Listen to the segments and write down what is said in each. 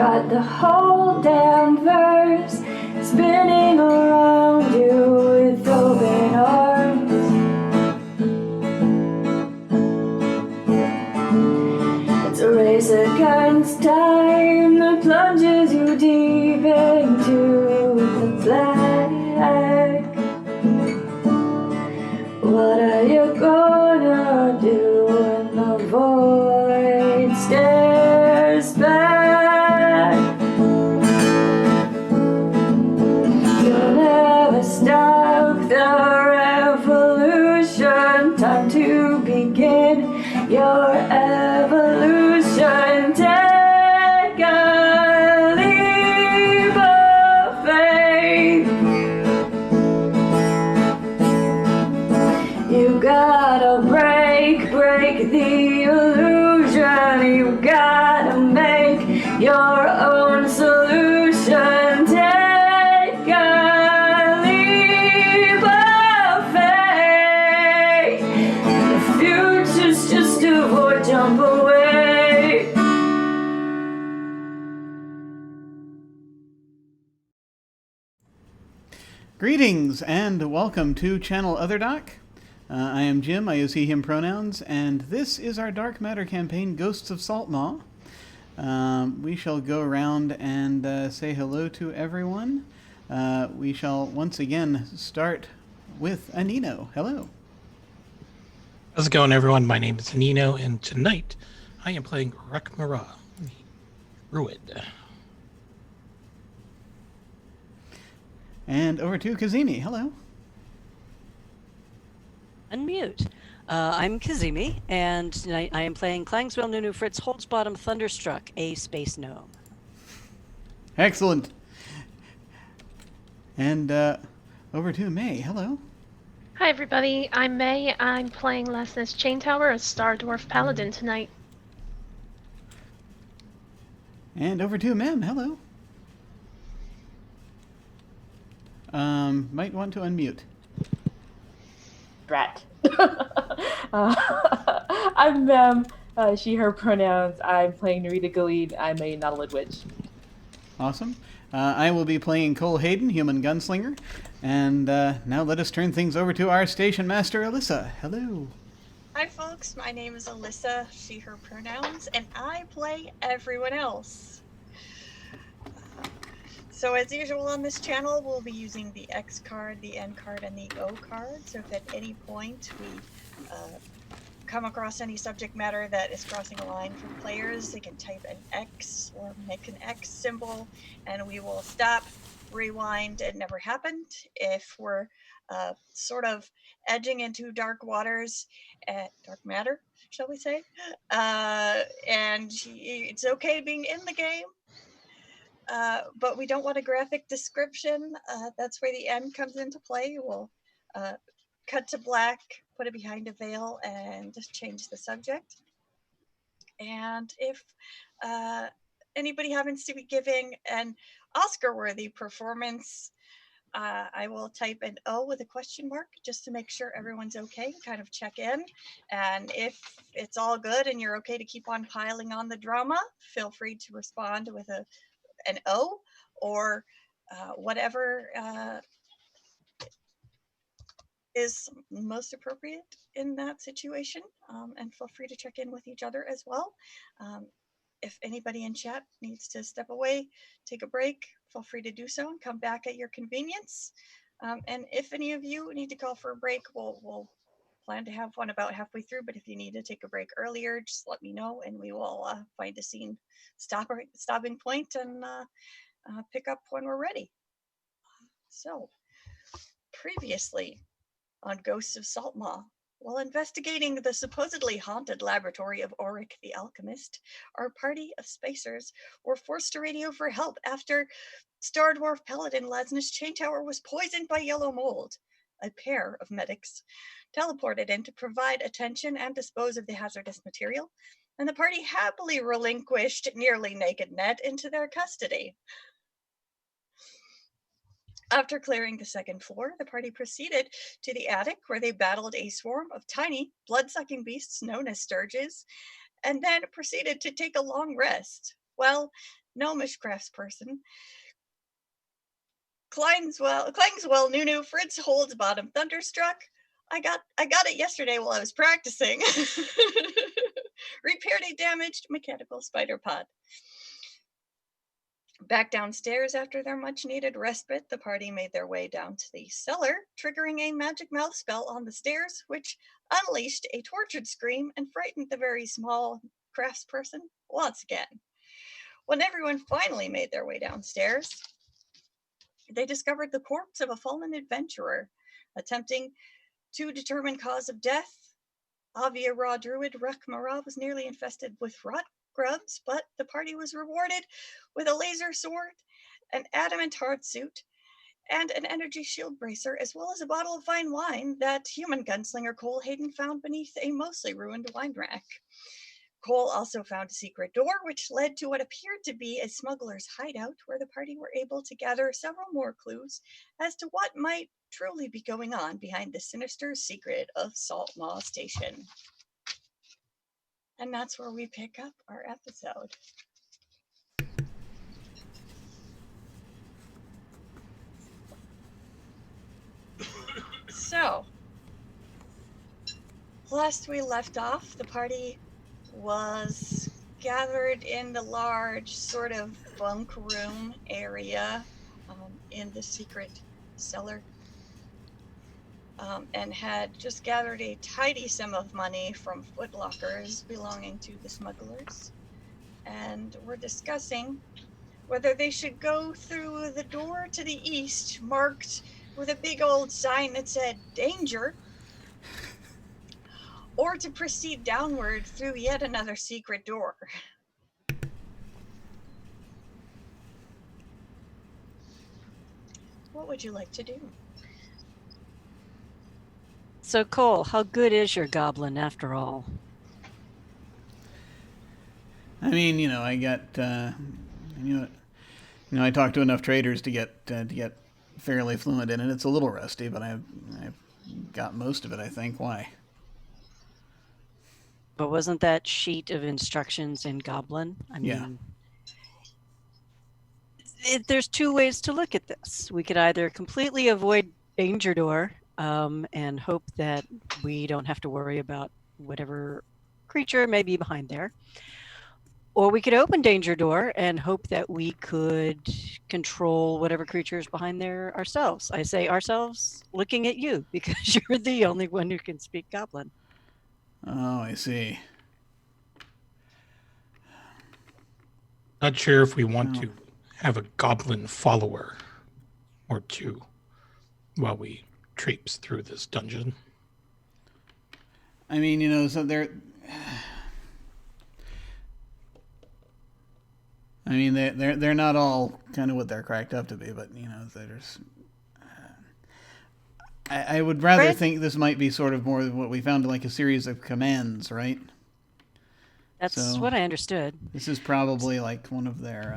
got the whole damn verse spinning around you with open arms. It's a race against time that plunges you deep into the black. What are you gonna do when the void stares back? You'll never stop the revolution. Time to begin your evolution. Take a leap of faith. You gotta break the illusion. You gotta make your own solution. Take a leap of faith. The future's just a void, jump away. Greetings and welcome to Channel Other Doc. I am Jim, I use he, him pronouns, and this is our Dark Matter campaign, Ghosts of Saltmaw. We shall go around and say hello to everyone. We shall once again start with Anino. Hello. How's it going, everyone? My name is Anino, and tonight I am playing Rakmara, the Druid. And over to Cazimi. Hello. Unmute. I'm Cazimi, and tonight I am playing Clangswell Nunu Fritz Holdsbottom Thunderstruck, a space gnome. Excellent. And over to May. Hello. Hi everybody, I'm May. I'm playing Lesness Chain Tower as Star Dwarf Paladin tonight. And over to Mem. Hello. Might want to unmute. Brat. I'm Mem, she, her pronouns. I'm playing Narita Galid. I'm a Nautilid Witch. Awesome. I will be playing Cole Hayden, Human Gunslinger. And now let us turn things over to our station master, Alyssa. Hello. Hi folks, my name is Alyssa, she, her pronouns, and I play everyone else. So as usual on this channel, we'll be using the X card, the N card, and the O card. So if at any point we come across any subject matter that is crossing a line for players, they can type an X or make an X symbol, and we will stop, rewind, it never happened. If we're sort of edging into dark waters, dark matter, shall we say, and it's okay being in the game, but we don't want a graphic description. That's where the N comes into play. We'll cut to black, put it behind a veil, and just change the subject. And if anybody happens to be giving an Oscar-worthy performance, I will type an O with a question mark just to make sure everyone's okay, kind of check in. And if it's all good and you're okay to keep on piling on the drama, feel free to respond with an O or whatever is most appropriate in that situation, and feel free to check in with each other as well. If anybody in chat needs to step away, take a break, feel free to do so and come back at your convenience. And if any of you need to call for a break, we'll plan to have one about halfway through, but if you need to take a break earlier, just let me know and we will find a scene stopping point and pick up when we're ready. So, previously on Ghosts of Saltmaw, while investigating the supposedly haunted laboratory of Auric the Alchemist, our party of spacers were forced to radio for help after Star Dwarf Paladin Lesness Chain Tower was poisoned by yellow mold. A pair of medics teleported in to provide attention and dispose of the hazardous material, and the party happily relinquished nearly naked Ned into their custody. After clearing the second floor, the party proceeded to the attic where they battled a swarm of tiny, blood-sucking beasts known as sturges, and then proceeded to take a long rest. Well, gnomish craftsperson. Clangswell, Nunu, Fritz, Holds, Bottom, Thunderstruck. I got it yesterday while I was practicing. Repaired a damaged mechanical spider pod. Back downstairs after their much-needed respite, the party made their way down to the cellar, triggering a magic mouth spell on the stairs, which unleashed a tortured scream and frightened the very small craftsperson once again. When everyone finally made their way downstairs, they discovered the corpse of a fallen adventurer. Attempting to determine cause of death, Avia Raw Druid Rekmara was nearly infested with rot grubs, but the party was rewarded with a laser sword, an adamant hard suit, and an energy shield bracer, as well as a bottle of fine wine that human gunslinger Cole Hayden found beneath a mostly ruined wine rack. Cole also found a secret door, which led to what appeared to be a smuggler's hideout, where the party were able to gather several more clues as to what might truly be going on behind the sinister secret of Saltmaw Station. And that's where we pick up our episode. So, last we left off, the party was gathered in the large sort of bunk room area in the secret cellar, and had just gathered a tidy sum of money from footlockers belonging to the smugglers, and were discussing whether they should go through the door to the east marked with a big old sign that said danger, or to proceed downward through yet another secret door. What would you like to do? So, Cole, how good is your goblin after all? I mean, I got, I talked to enough traders to get fairly fluent in it. It's a little rusty, but I've got most of it, I think. Why? But wasn't that sheet of instructions in Goblin? I mean, there's two ways to look at this. We could either completely avoid Danger Door and hope that we don't have to worry about whatever creature may be behind there. Or we could open Danger Door and hope that we could control whatever creature is behind there ourselves. I say ourselves looking at you because you're the only one who can speak Goblin. Oh, I see. Not sure if we want to have a goblin follower or two while we traipse through this dungeon. I mean, so they're... I mean, they're not all kind of what they're cracked up to be, but, there's... I would rather think this might be sort of more what we found like a series of commands, right? That's what I understood. This is probably like one of their...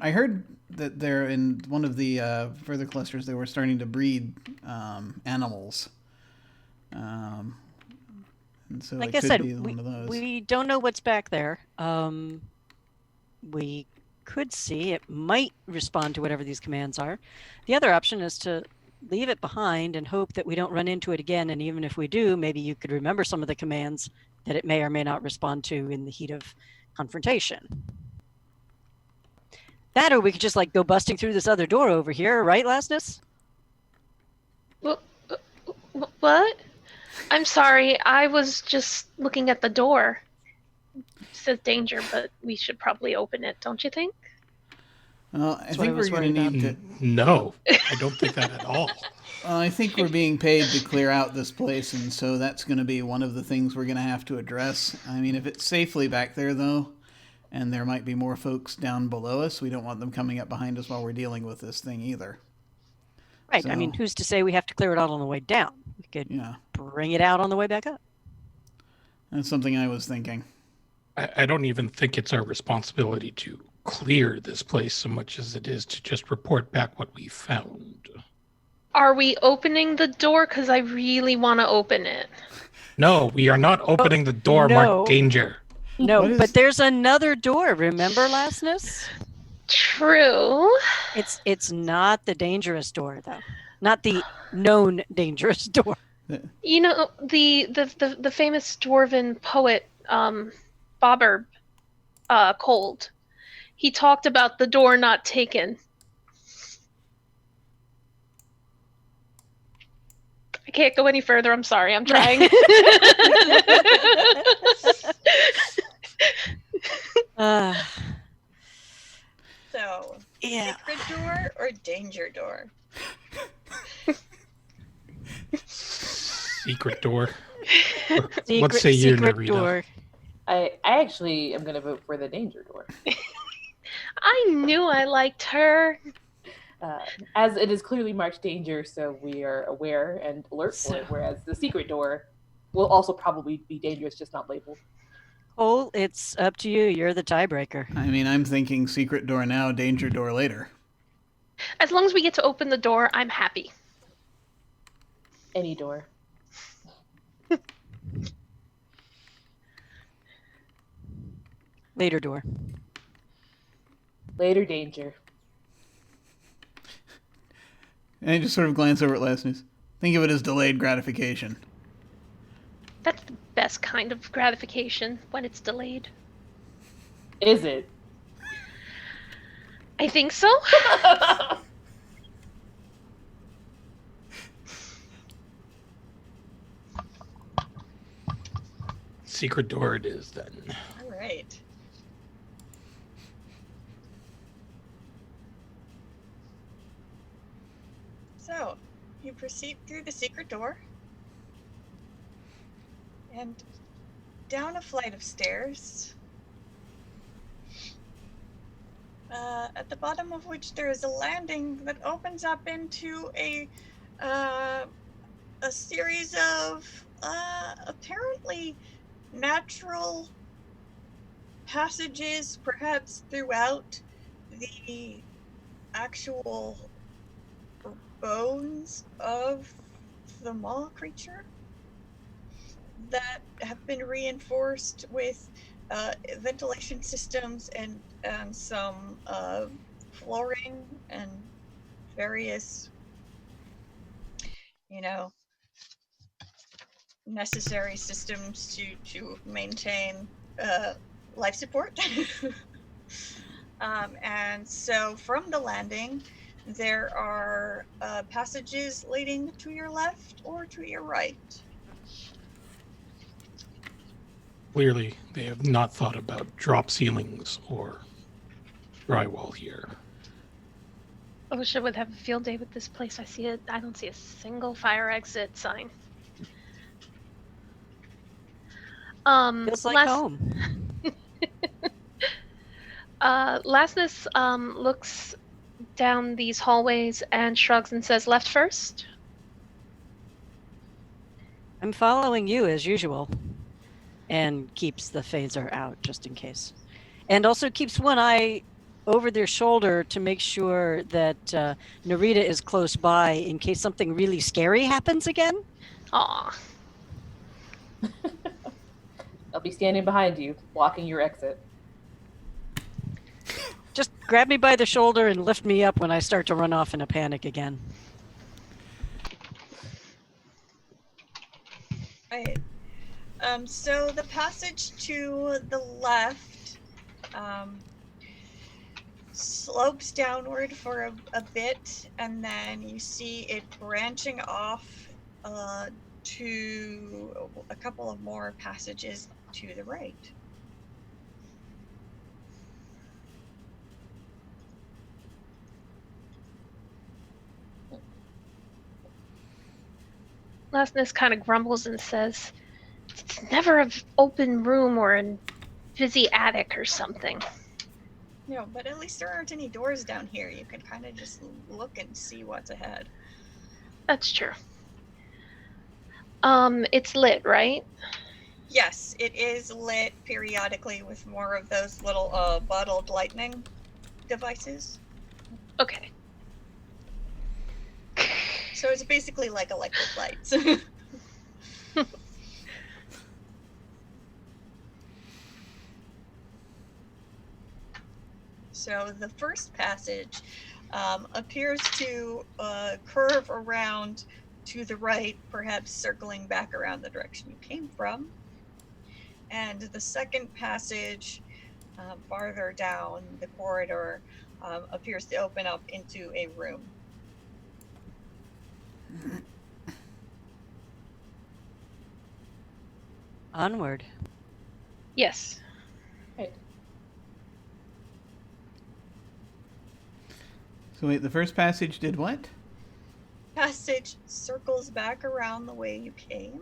I heard that they're in one of the further clusters, they were starting to breed animals. And so like it I said, be one of those. We don't know what's back there. We could see it might respond to whatever these commands are. The other option is to leave it behind and hope that we don't run into it again. And even if we do, maybe you could remember some of the commands that it may or may not respond to in the heat of confrontation. That, or we could just go busting through this other door over here, right, Lastness? What? I'm sorry, I was just looking at the door. It says danger, but we should probably open it, don't you think? Well, I think we're going to need to... No, I don't think that at all. I think we're being paid to clear out this place, and so that's going to be one of the things we're going to have to address. I mean, if it's safely back there, though, and there might be more folks down below us, we don't want them coming up behind us while we're dealing with this thing either. Right. So, I mean, who's to say we have to clear it out on the way down? We could bring it out on the way back up. That's something I was thinking. I don't even think it's our responsibility to clear this place so much as it is to just report back what we found. Are we opening the door? Because I really want to open it. No, we are not opening the door marked danger. No, What is- but there's another door. Remember, Lastness? True. It's not the dangerous door, though. Not the known dangerous door. You know the famous dwarven poet Bobber Cold. He talked about the door not taken. I can't go any further. I'm sorry. I'm trying. Uh, So, yeah. secret door or danger door? Secret door. What Secret, say you, secret Narita? door. I actually am going to vote for the danger door. I knew I liked her. As it is clearly marked danger, so we are aware and alert for it, So- whereas the secret door will also probably be dangerous, just not labeled. Cole, it's up to you. You're the tiebreaker. I mean, I'm thinking secret door now, danger door later. As long as we get to open the door, I'm happy. Any door. Later door. Later danger. And I just sort of glance over at Lastness. Think of it as delayed gratification. That's the best kind of gratification when it's delayed. Is it? I think so. Secret door it is then. All right. So, you proceed through the secret door and down a flight of stairs, at the bottom of which there is a landing that opens up into a series of apparently natural passages, perhaps throughout the actual bones of the maw creature that have been reinforced with ventilation systems and some flooring and various, necessary systems to maintain life support. And so from the landing, there are passages leading to your left or to your right. Clearly, they have not thought about drop ceilings or drywall here. OSHA would have a field day with this place. I don't see a single fire exit sign. Feels like home. Lastness looks down these hallways and shrugs and says, "Left first." I'm following you as usual. And keeps the phaser out just in case. And also keeps one eye over their shoulder to make sure that Narita is close by in case something really scary happens again. Aw. I'll be standing behind you, blocking your exit. Just grab me by the shoulder and lift me up when I start to run off in a panic again. Right. So the passage to the left slopes downward for a bit, and then you see it branching off to a couple of more passages to the right. Lastness kind of grumbles and says, "It's never an open room or a busy attic or something." No, but at least there aren't any doors down here. You can kind of just look and see what's ahead. That's true. It's lit, right? Yes, it is lit periodically with more of those little bottled lightning devices. Okay. So it's basically like electric lights. So the first passage appears to curve around to the right, perhaps circling back around the direction you came from. And the second passage, farther down the corridor, appears to open up into a room. Onward. Yes. Right. So wait, the first passage did what? Passage circles back around the way you came.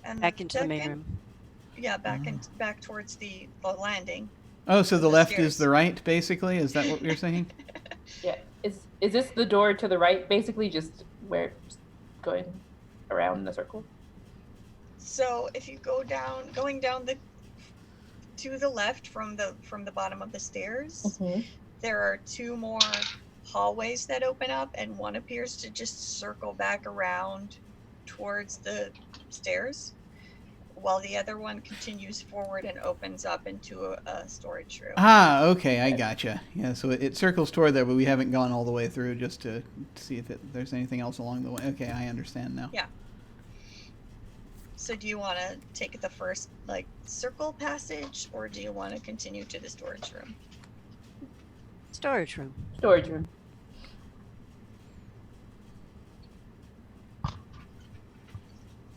And Back into the main second- room. Yeah, back towards the landing. Oh, so the The left stairs. is the right, basically? Is that what you're saying? Yeah. Is this the door to the right, basically, just where it's going around in a circle? So if you going down to the left from the bottom of the stairs, there are two more hallways that open up, and one appears to just circle back around towards the stairs, while the other one continues forward and opens up into a storage room. Ah, okay, I gotcha. Yeah, so it circles toward there, but we haven't gone all the way through just to see if there's anything else along the way. Okay, I understand now. Yeah. So do you want to take the first circle passage, or do you want to continue to the storage room? Storage room. Storage room.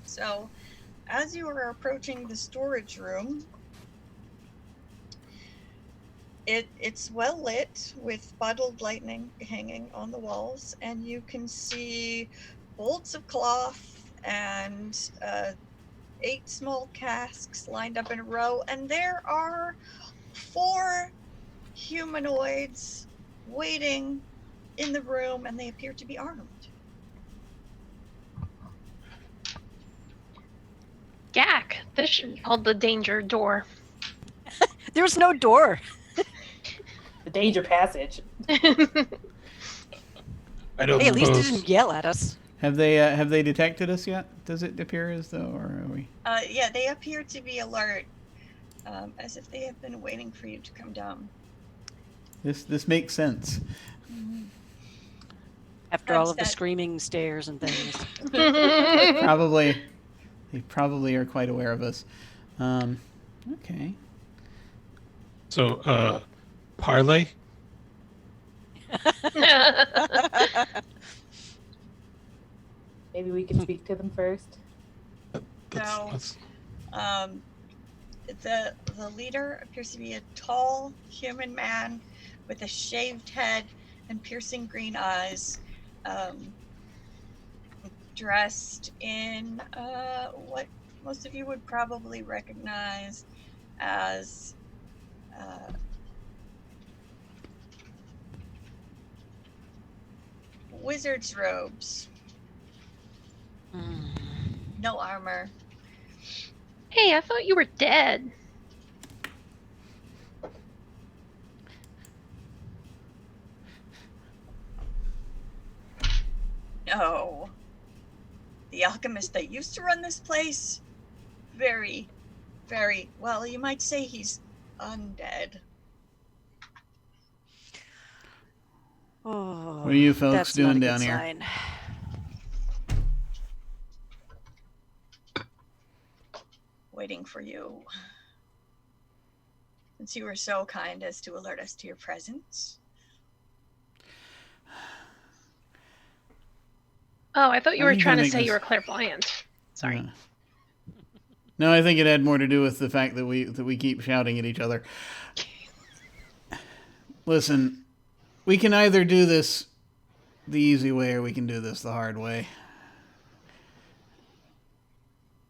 So as you are approaching the storage room, it's well lit with bottled lightning hanging on the walls, and you can see bolts of cloth and 8 small casks lined up in a row, and there are 4 humanoids waiting in the room, and they appear to be armed. Gak. This should be called the danger door. There's no door. The danger passage. I don't Hey, at least they suppose. didn't yell at us. Have they detected us yet? Does it appear as though, or are we? Yeah, they appear to be alert, as if they have been waiting for you to come down. This makes sense. After all of the Perhaps that- screaming stairs and things. They probably are quite aware of us. Okay. So, parlay? Maybe we can speak to them first. That's, The leader appears to be a tall human man with a shaved head and piercing green eyes, dressed in what most of you would probably recognize as wizard's robes. No armor. Hey, I thought you were dead. No. The alchemist that used to run this place, very, very, well, you might say he's undead. Oh, What are you folks that's doing not a down good here? sign. Waiting for you. Since you were so kind as to alert us to your presence. Oh, I thought you I were think trying that to makes say you us- were clairvoyant. Sorry. No, I think it had more to do with the fact that we keep shouting at each other. Listen, we can either do this the easy way or we can do this the hard way.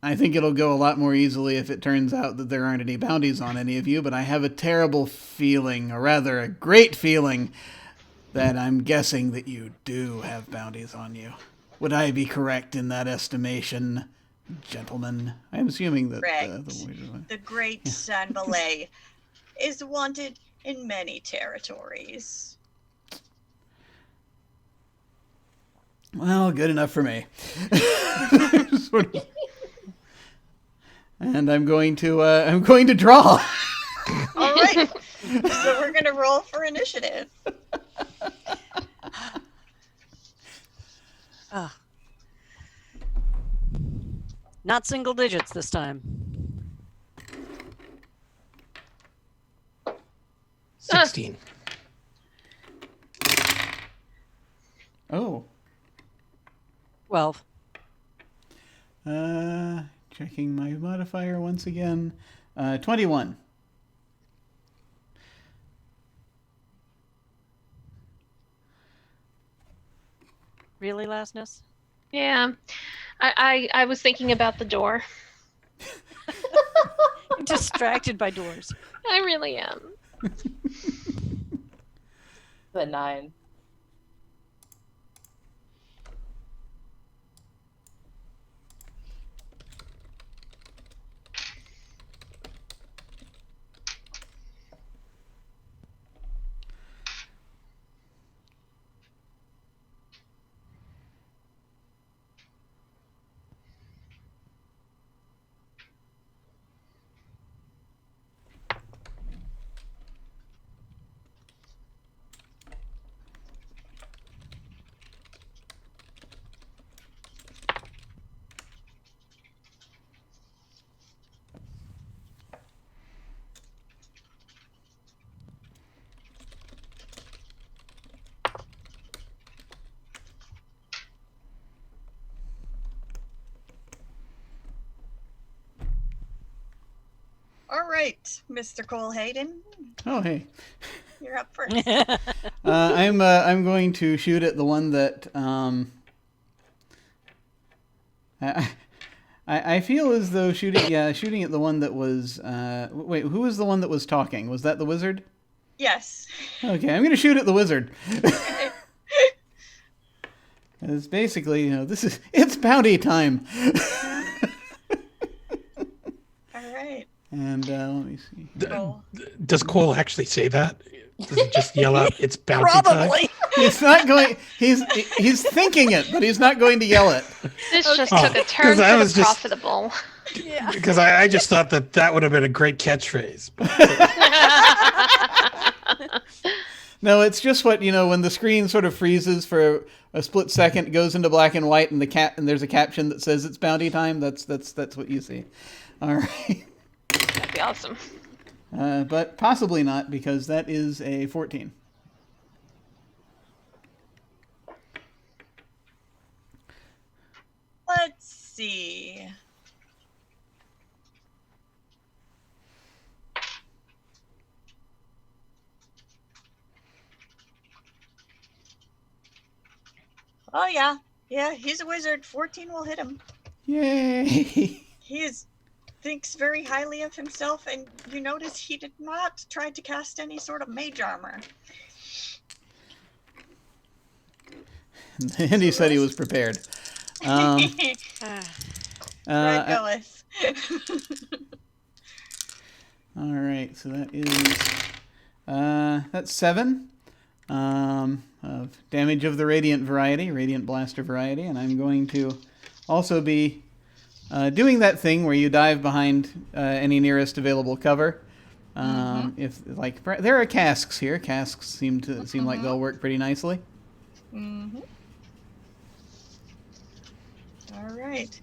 I think it'll go a lot more easily if it turns out that there aren't any bounties on any of you, but I have a terrible feeling, or rather a great feeling, that I'm guessing that you do have bounties on you. Would I be correct in that estimation, gentlemen? I'm assuming that Correct. The great San Ballet is wanted in many territories. Well, good enough for me. And I'm going to draw. All right. So we're gonna roll for initiative. Ah. Not single digits this time. 16. Oh. 12. Checking my modifier once again. 21. Really, Lastness? Yeah. I was thinking about the door. Distracted by doors. I really am. The 9. All right, Mr. Cole Hayden, Oh, hey. you're up first. I'm going to shoot at the one that I feel as though shooting at the one that was wait, who was the one that was talking? Was that the wizard? Yes. Okay, I'm going to shoot at the wizard. It's basically, it's bounty time. All right. And let me see. Roll. Does Cole actually say that? Does he just yell out, "It's bounty time"? Probably. He's not going. He's thinking it, but he's not going to yell it. This just Oh, took a turn 'cause I for was the just- profitable. Yeah. Because I just thought that would have been a great catchphrase. No, it's just what when the screen sort of freezes for a split second, it goes into black and white, and there's a caption that says it's bounty time. That's what you see. All right, That'd be awesome. but possibly not because that is a 14. Let's see. Oh yeah, he's a wizard. 14 will hit him. Yay! He thinks very highly of himself, and you notice he did not try to cast any sort of mage armor. And he said he was prepared. Right, Uh, goeth. all right, so that is that's 7 of damage of the radiant blaster variety, and I'm going to also be doing that thing where you dive behind any nearest available cover. If there are casks here, casks seem like they'll work pretty nicely. Mm-hmm. All right.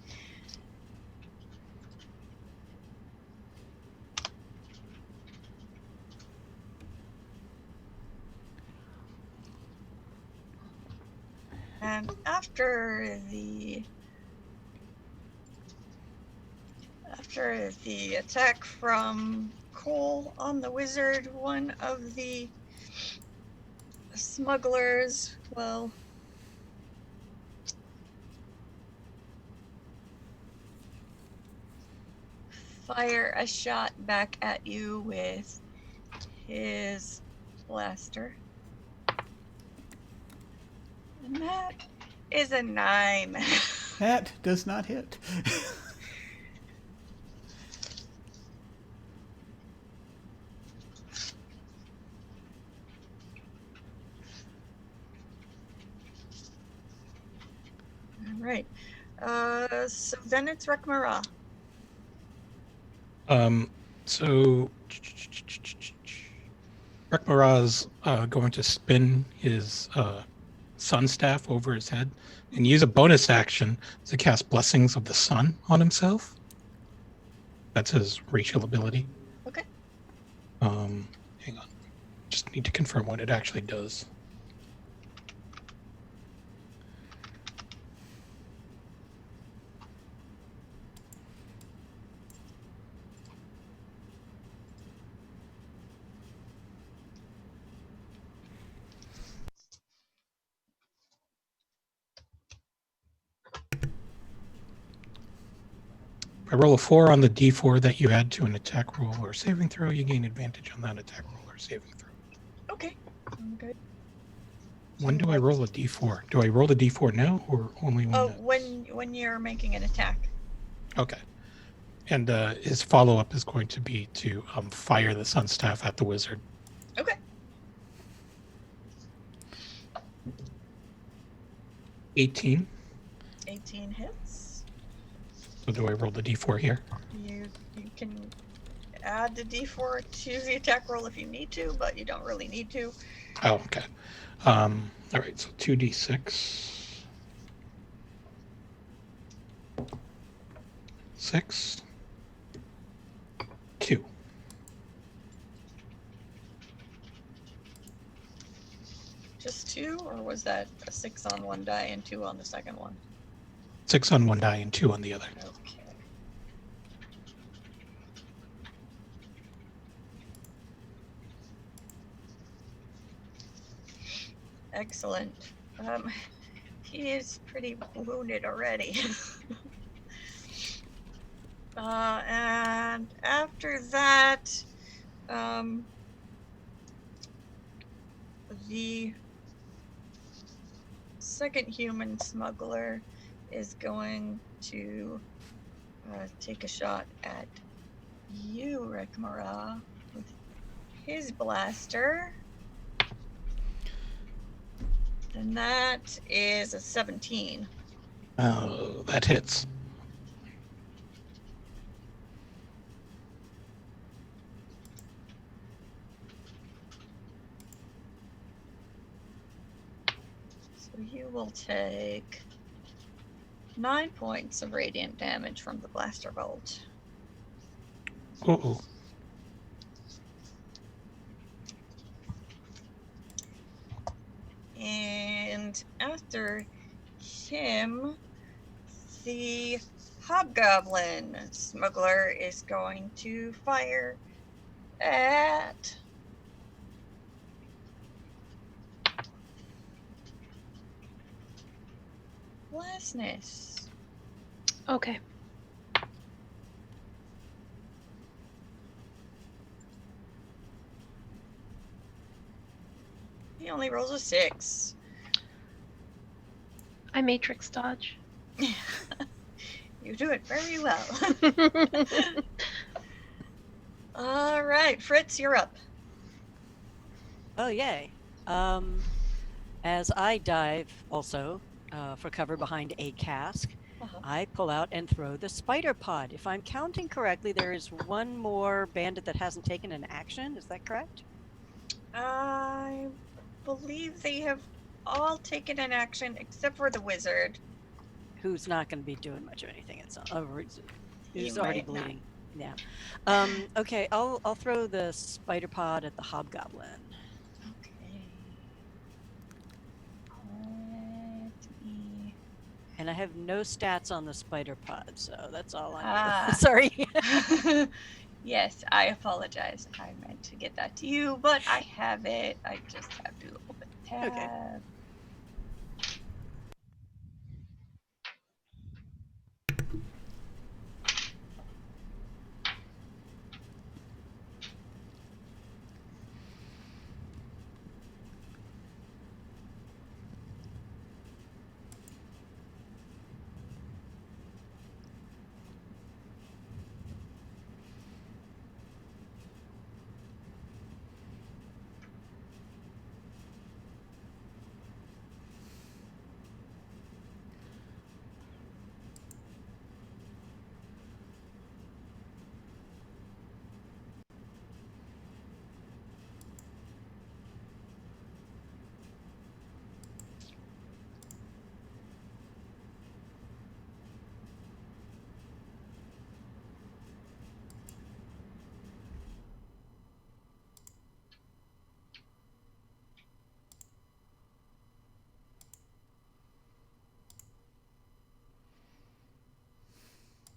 And after the attack from Cole on the wizard, one of the smugglers will fire a shot back at you with his blaster. And that is a 9. That does not hit. All right. So then it's Rekmara. So Rekmara's going to spin his sun staff over his head and use a bonus action to cast Blessings of the Sun on himself. That's his racial ability. Okay. Hang on. Just need to confirm what it actually does. If I roll a 4 on the d4 that you add to an attack roll or saving throw, you gain advantage on that attack roll or saving throw. Okay. I'm good. When do I roll a d4? Do I roll the d4 now or only when? Oh, when you're making an attack. Okay. And his follow-up is going to be to fire the sun staff at the wizard. Okay. 18. 18 hits. So do I roll the d4 here? You can add the d4 to the attack roll if you need to, but you don't really need to. Oh, okay. All right, so 2d6. 6. 2. Just 2, or was that a 6 on one die and 2 on the second one? 6 on one die and 2 on the other. Okay. Excellent. He is pretty wounded already. And after that, the second human smuggler is going to take a shot at you, Rekmara, with his blaster. And that is a 17. Oh, that hits. So you will take 9 points of radiant damage from the blaster bolt. Uh-oh. And after him, the hobgoblin smuggler is going to fire at Blastness. Okay. He only rolls a 6. I matrix dodge. You do it very well. All right, Fritz, you're up. Oh, yay. As I dive also for cover behind a cask, Uh-huh. I pull out and throw the spider pod. If I'm counting correctly, there is one more bandit that hasn't taken an action. Is that correct? I believe they have all taken an action except for the wizard. Who's not going to be doing much of anything. It's He who's already might not. bleeding. Yeah. Okay, I'll throw the spider pod at the hobgoblin. Okay. Let me... And I have no stats on the spider pod, so that's all I know. Ah. Sorry. Yes, I apologize. I meant to get that to you, but I have it. I just have to open the tab. Okay.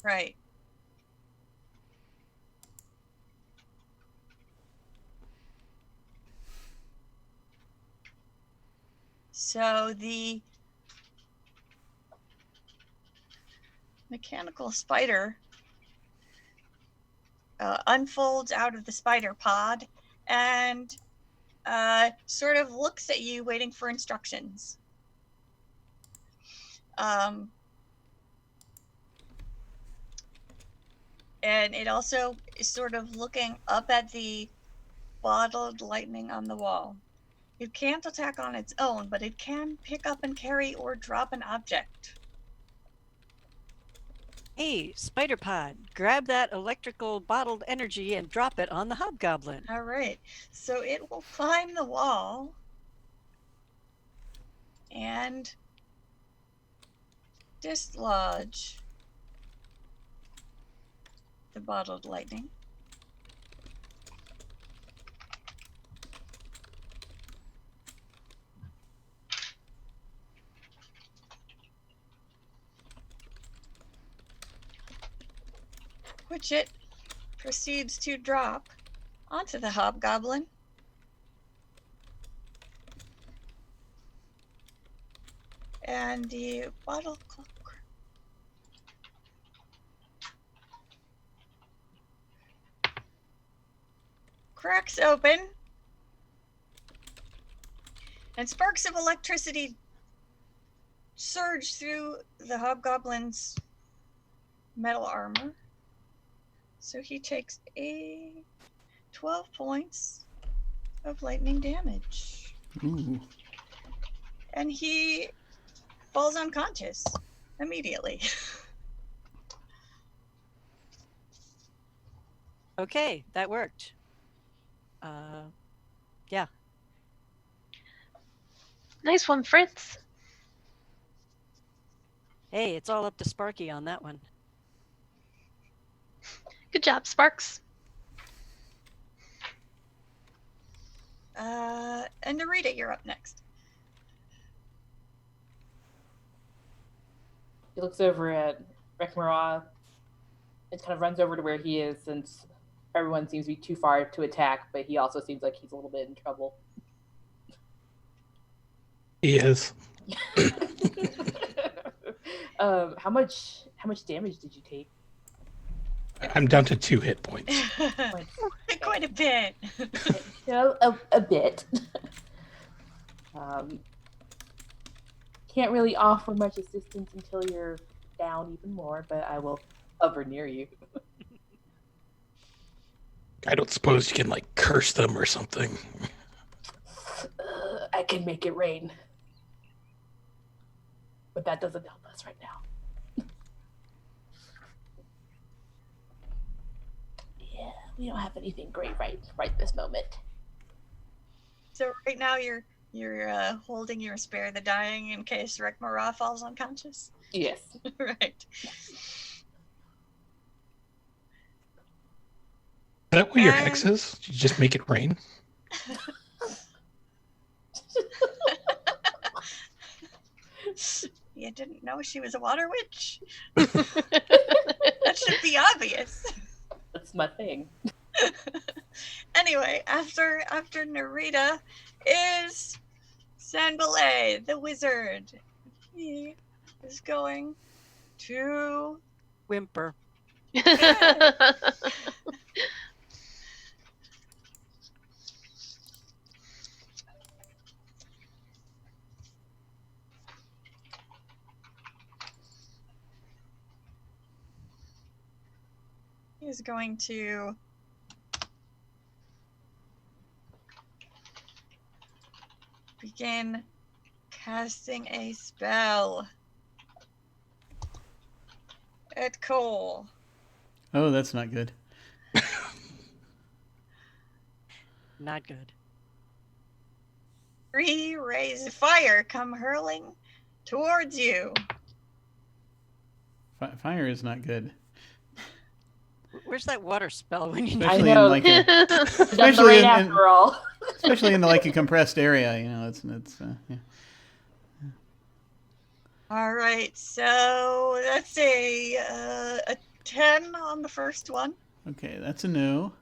Right. So the mechanical spider unfolds out of the spider pod and sort of looks at you, waiting for instructions. And it also is sort of looking up at the bottled lightning on the wall. It can't attack on its own, but it can pick up and carry or drop an object. Hey, Spider Pod, grab that electrical bottled energy and drop it on the hobgoblin. All right. So it will climb the wall and dislodge the bottled lightning. Which it proceeds to drop onto the hobgoblin. And the bottle cracks open, and sparks of electricity surge through the hobgoblin's metal armor. So he takes 12 points of lightning damage. Ooh. And he falls unconscious immediately. Okay, that worked. Yeah. Nice one, Fritz. Hey, it's all up to Sparky on that one. Good job, Sparks. And Narita, you're up next. He looks over at Rekmara and kind of runs over to where he is, since everyone seems to be too far to attack, but he also seems like he's a little bit in trouble. He is. How much damage did you take? I'm down to 2 hit points. Quite a bit. A bit. Can't really offer much assistance until you're down even more, but I will hover near you. I don't suppose you can, like, curse them or something. I can make it rain. But that doesn't help us right now. Yeah, we don't have anything great right this moment. So right now you're holding your spare the dying in case Rekmara falls unconscious? Yes. Right. Is that what your hex is? You just make it rain? You didn't know she was a water witch? That should be obvious. That's my thing. Anyway, after Narita is Sanbalay, the wizard. He is going to Whimper. He's going to begin casting a spell at Cole. Oh, that's not good. Not good. 3 rays of fire come hurling towards you. Fire is not good. Where's that water spell when you need Especially I know. in like a, That's the especially rain in, after all. especially in like a compressed area. You know, it's yeah. All right, so that's a 10 on the first one. Okay, that's a no.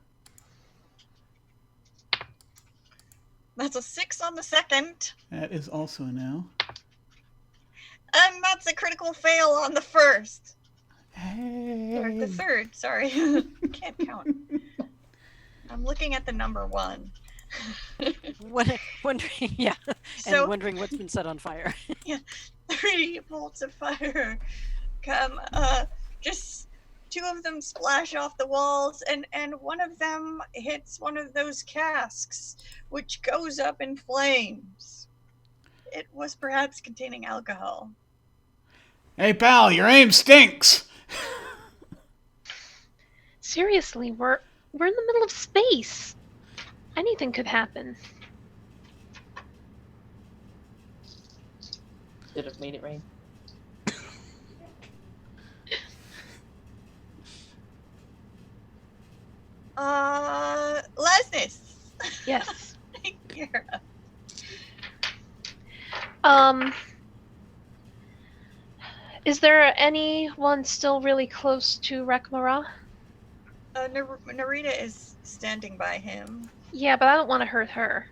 That's a 6 on the second. That is also a no. And that's a critical fail on the first. Hey. Or the third, sorry. Can't count. I'm looking at the number 1. Wondering, yeah, So- and wondering what's been set on fire. 3 bolts of fire come. Just 2 of them splash off the walls, and one of them hits one of those casks, which goes up in flames. It was perhaps containing alcohol. Hey, pal, your aim stinks. Seriously, we're in the middle of space. Anything could happen. Should have made it rain. Lesness. Yes. Here. Is there anyone still really close to Rekmara? Narita is standing by him. Yeah, but I don't want to hurt her.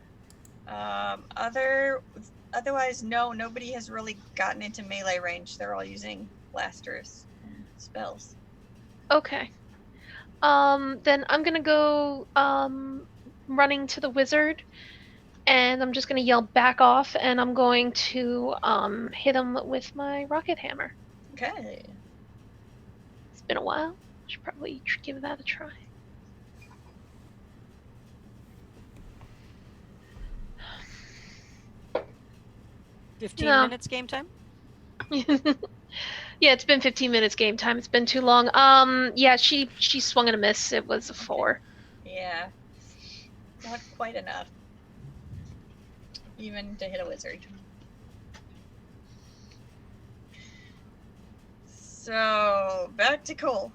Otherwise, no, nobody has really gotten into melee range. They're all using blasters and spells. Okay. Then I'm gonna go running to the wizard, and I'm just gonna yell back off, and I'm going to hit him with my rocket hammer. Okay. It's been a while. Should probably give that a try. Fifteen No. minutes game time. Yeah, it's been 15 minutes game time. It's been too long. Yeah, she swung and a miss. It was a 4. Yeah. Not quite enough. Even to hit a wizard. So, back to Cole.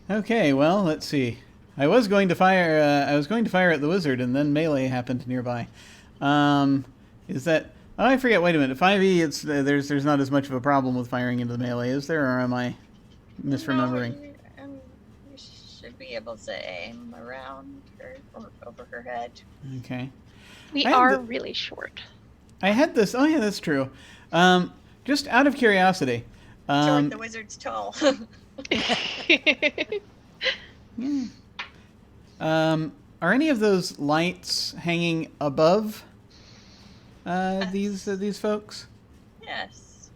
Okay, well, let's see. I was going to fire at the wizard, and then melee happened nearby. Is that? Oh, I forget. Wait a minute. 5e. It's there's not as much of a problem with firing into the melee, is there? Or am I misremembering? No, you should be able to aim around her or over her head. Okay. We I had are the- really short. I had this. Oh yeah, that's true. Just out of curiosity. Sorry, the wizard's tall. Yeah. Are any of those lights hanging above these folks? Yes.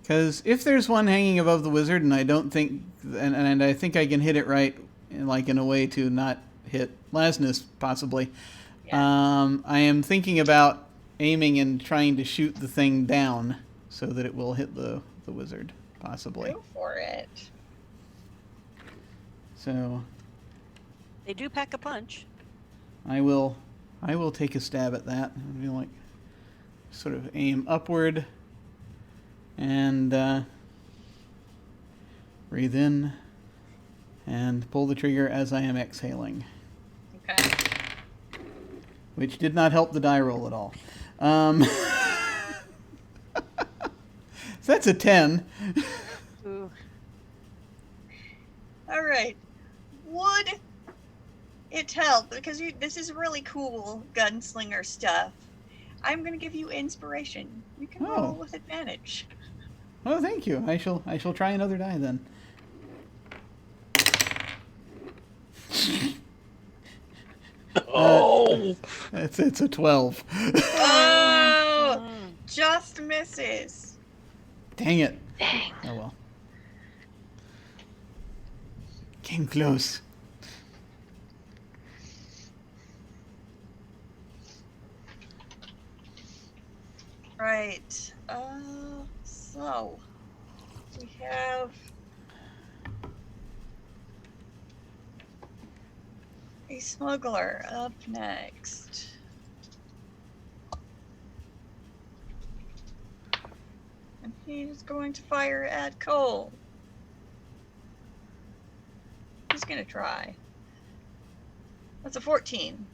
Because if there's one hanging above the wizard, and I don't think, and I think I can hit it right, like in a way to not hit Lasness possibly. Yeah. I am thinking about aiming and trying to shoot the thing down so that it will hit the wizard possibly. Go for it. So They do pack a punch. I will take a stab at that. I'll be like, sort of aim upward and breathe in and pull the trigger as I am exhaling, Okay. which did not help the die roll at all. So that's a 10. Ooh. All right. Would it help? Because this is really cool gunslinger stuff. I'm going to give you inspiration. You can roll Oh. with advantage. Oh, thank you. I shall try another die then. Oh! It's a 12. Oh! Mm. Just misses. Dang it. Dang. Oh well. Came close. Right. So we have a smuggler up next. And he's going to fire at Cole. He's going to try. That's a 14.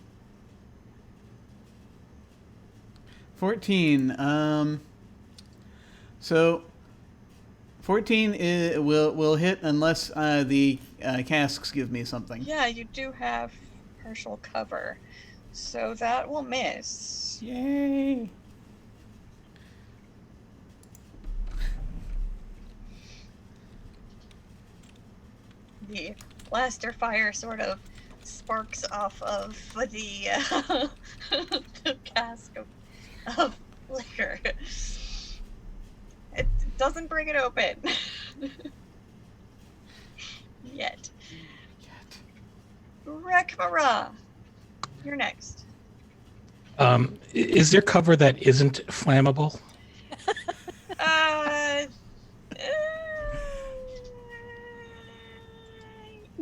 14. So 14 will hit unless the casks give me something. Yeah, you do have partial cover, so that will miss. Yay! The blaster fire sort of sparks off of the, the cask of liquor. It doesn't break it open. Yet. Rekmara, you're next. Is there cover that isn't flammable?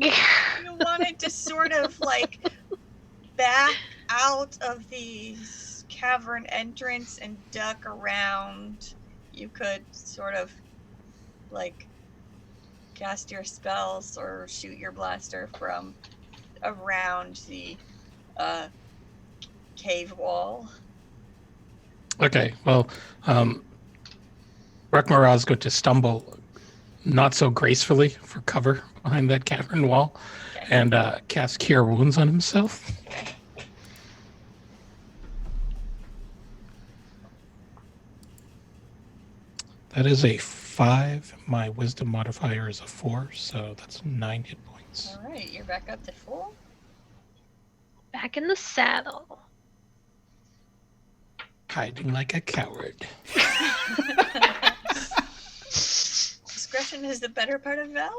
You wanted to sort of like back out of the cavern entrance and duck around. You could sort of like cast your spells or shoot your blaster from around the cave wall. Okay, well, Rekmara is going to stumble not so gracefully for cover behind that cavern wall and cast Cure Wounds on himself. That is a 5. My wisdom modifier is a 4, so that's 9 hit points. All right, you're back up to full. Back in the saddle. Hiding like a coward. Discretion is the better part of valor.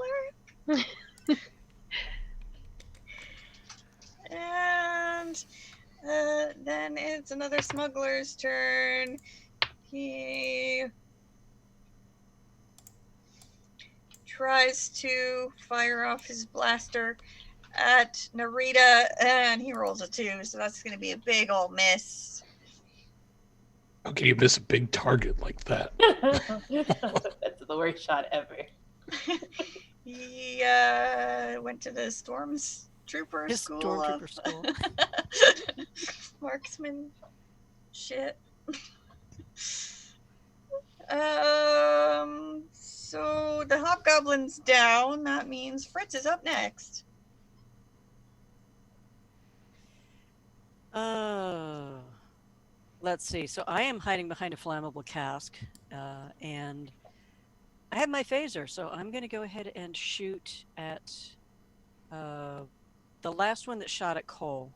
And then it's another smuggler's turn. He tries to fire off his blaster at Narita, and he rolls a 2, so that's going to be a big old miss. How can you miss a big target like that? That's the worst shot ever. He went to the Stormtrooper His school. stormtrooper school. Marksman shit. So the hobgoblin's down. That means Fritz is up next. Let's see. So I am hiding behind a flammable cask, and I have my phaser, so I'm going to go ahead and shoot at the last one that shot at Cole.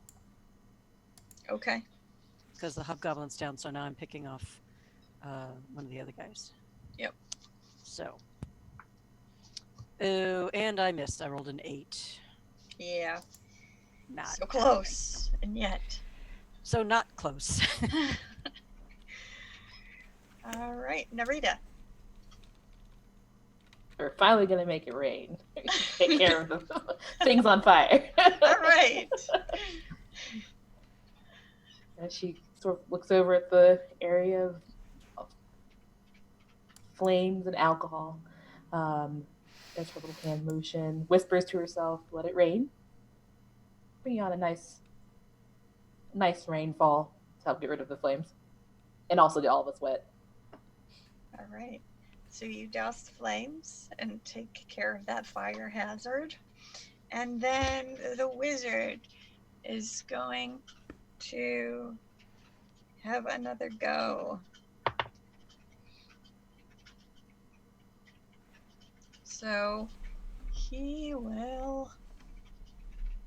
Okay. Because the hobgoblin's down, so now I'm picking off one of the other guys. Yep. So. Oh, and I missed. I rolled an 8. Yeah. Not So close, and yet. So not close. All right, Narita. We're finally gonna make it rain. Take care of the things on fire. All right. And she sort of looks over at the area of flames and alcohol. Does her little hand motion, whispers to herself, "Let it rain." Bringing on a nice rainfall to help get rid of the flames, and also get all of us wet. All right. So you douse the flames and take care of that fire hazard. And then the wizard is going to have another go. So he will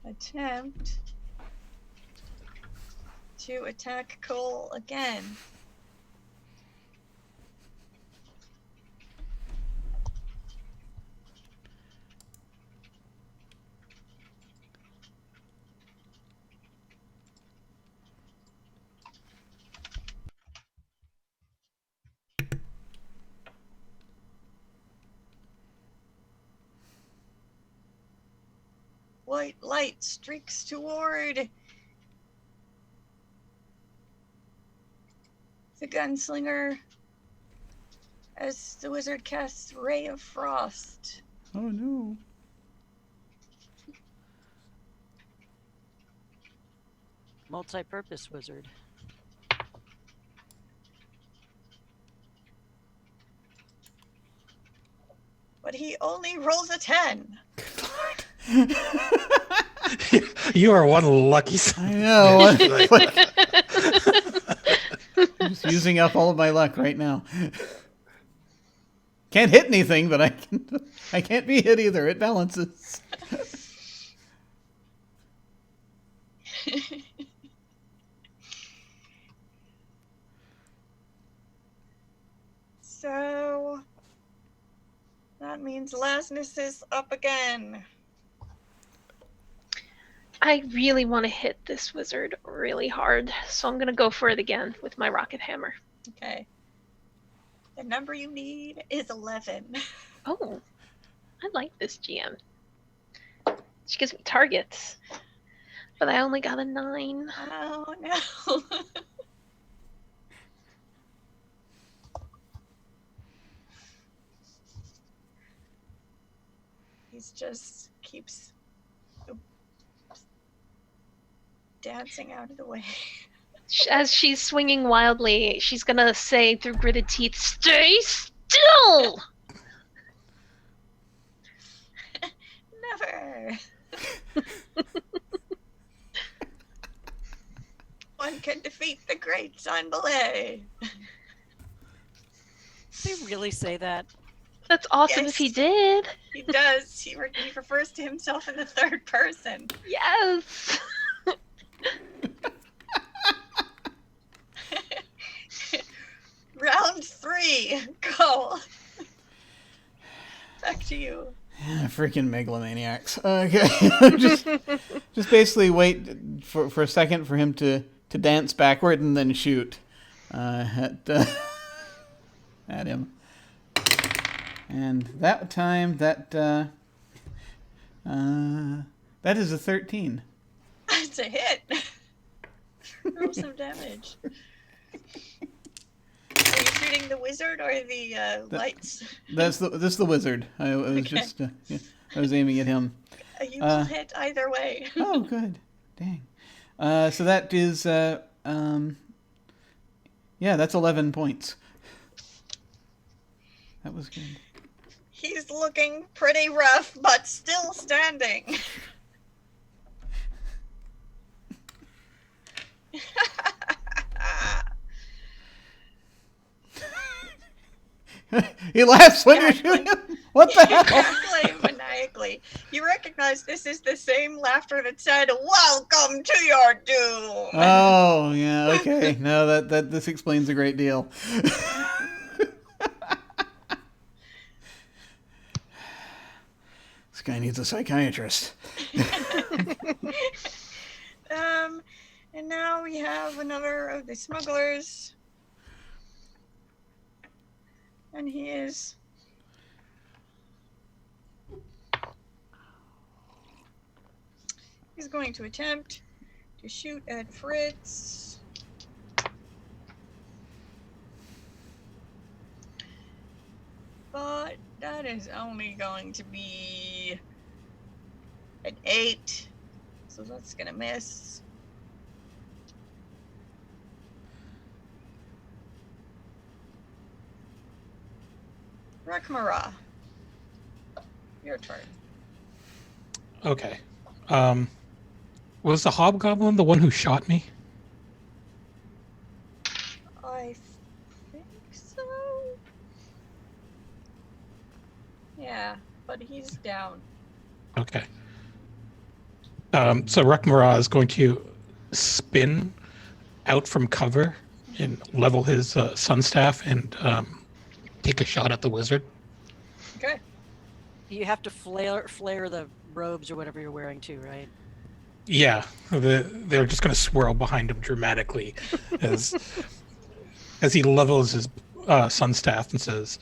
attempt to attack Cole again. White light streaks toward the gunslinger as the wizard casts Ray of Frost. Oh no. Multi-purpose wizard. but he only rolls a 10. You are one lucky son. I know. I'm just using up all of my luck right now. Can't hit anything, but I can't be hit either. It balances. So that means Lasness is up again. I really want to hit this wizard really hard, so I'm going to go for it again with my rocket hammer. Okay. The number you need is 11. Oh, I like this GM. She gives me targets, but I only got a 9. Oh no. He's just keeps dancing out of the way. As she's swinging wildly, she's going to say through gritted teeth, "Stay still!" Never. One can defeat the great San Belay. They really say that? That's awesome if he Yes. did. He does. He refers to himself in the third person. Yes! Round 3. Go. Back to you. Freaking megalomaniacs. Okay. just basically wait for a second for him to dance backward and then shoot at him. And that time, that is a 13. It's a hit. Roll some damage. Are you shooting the wizard or the lights? This is the wizard. I was Okay. just I was aiming at him. You will hit either way. Oh, good. Dang. So that is that's 11 points. That was good. He's looking pretty rough, but still standing. He laughs when you shoot him. What the hell? Exactly, maniacally. You recognize this is the same laughter that said, "Welcome to your doom." Oh, yeah, okay. No, that this explains a great deal. This guy needs a psychiatrist. And now we have another of the smugglers. And he is he's going to attempt to shoot at Fritz. But that is only going to be an 8. So that's gonna miss. Rekmara, your turn. Okay. Was the hobgoblin the one who shot me? I think so. Yeah, but he's down. Okay. So Rekmara is going to spin out from cover and level his sun staff and take a shot at the wizard. Okay. You have to flare the robes or whatever you're wearing too, right? Yeah, they're just going to swirl behind him dramatically as he levels his sun staff and says,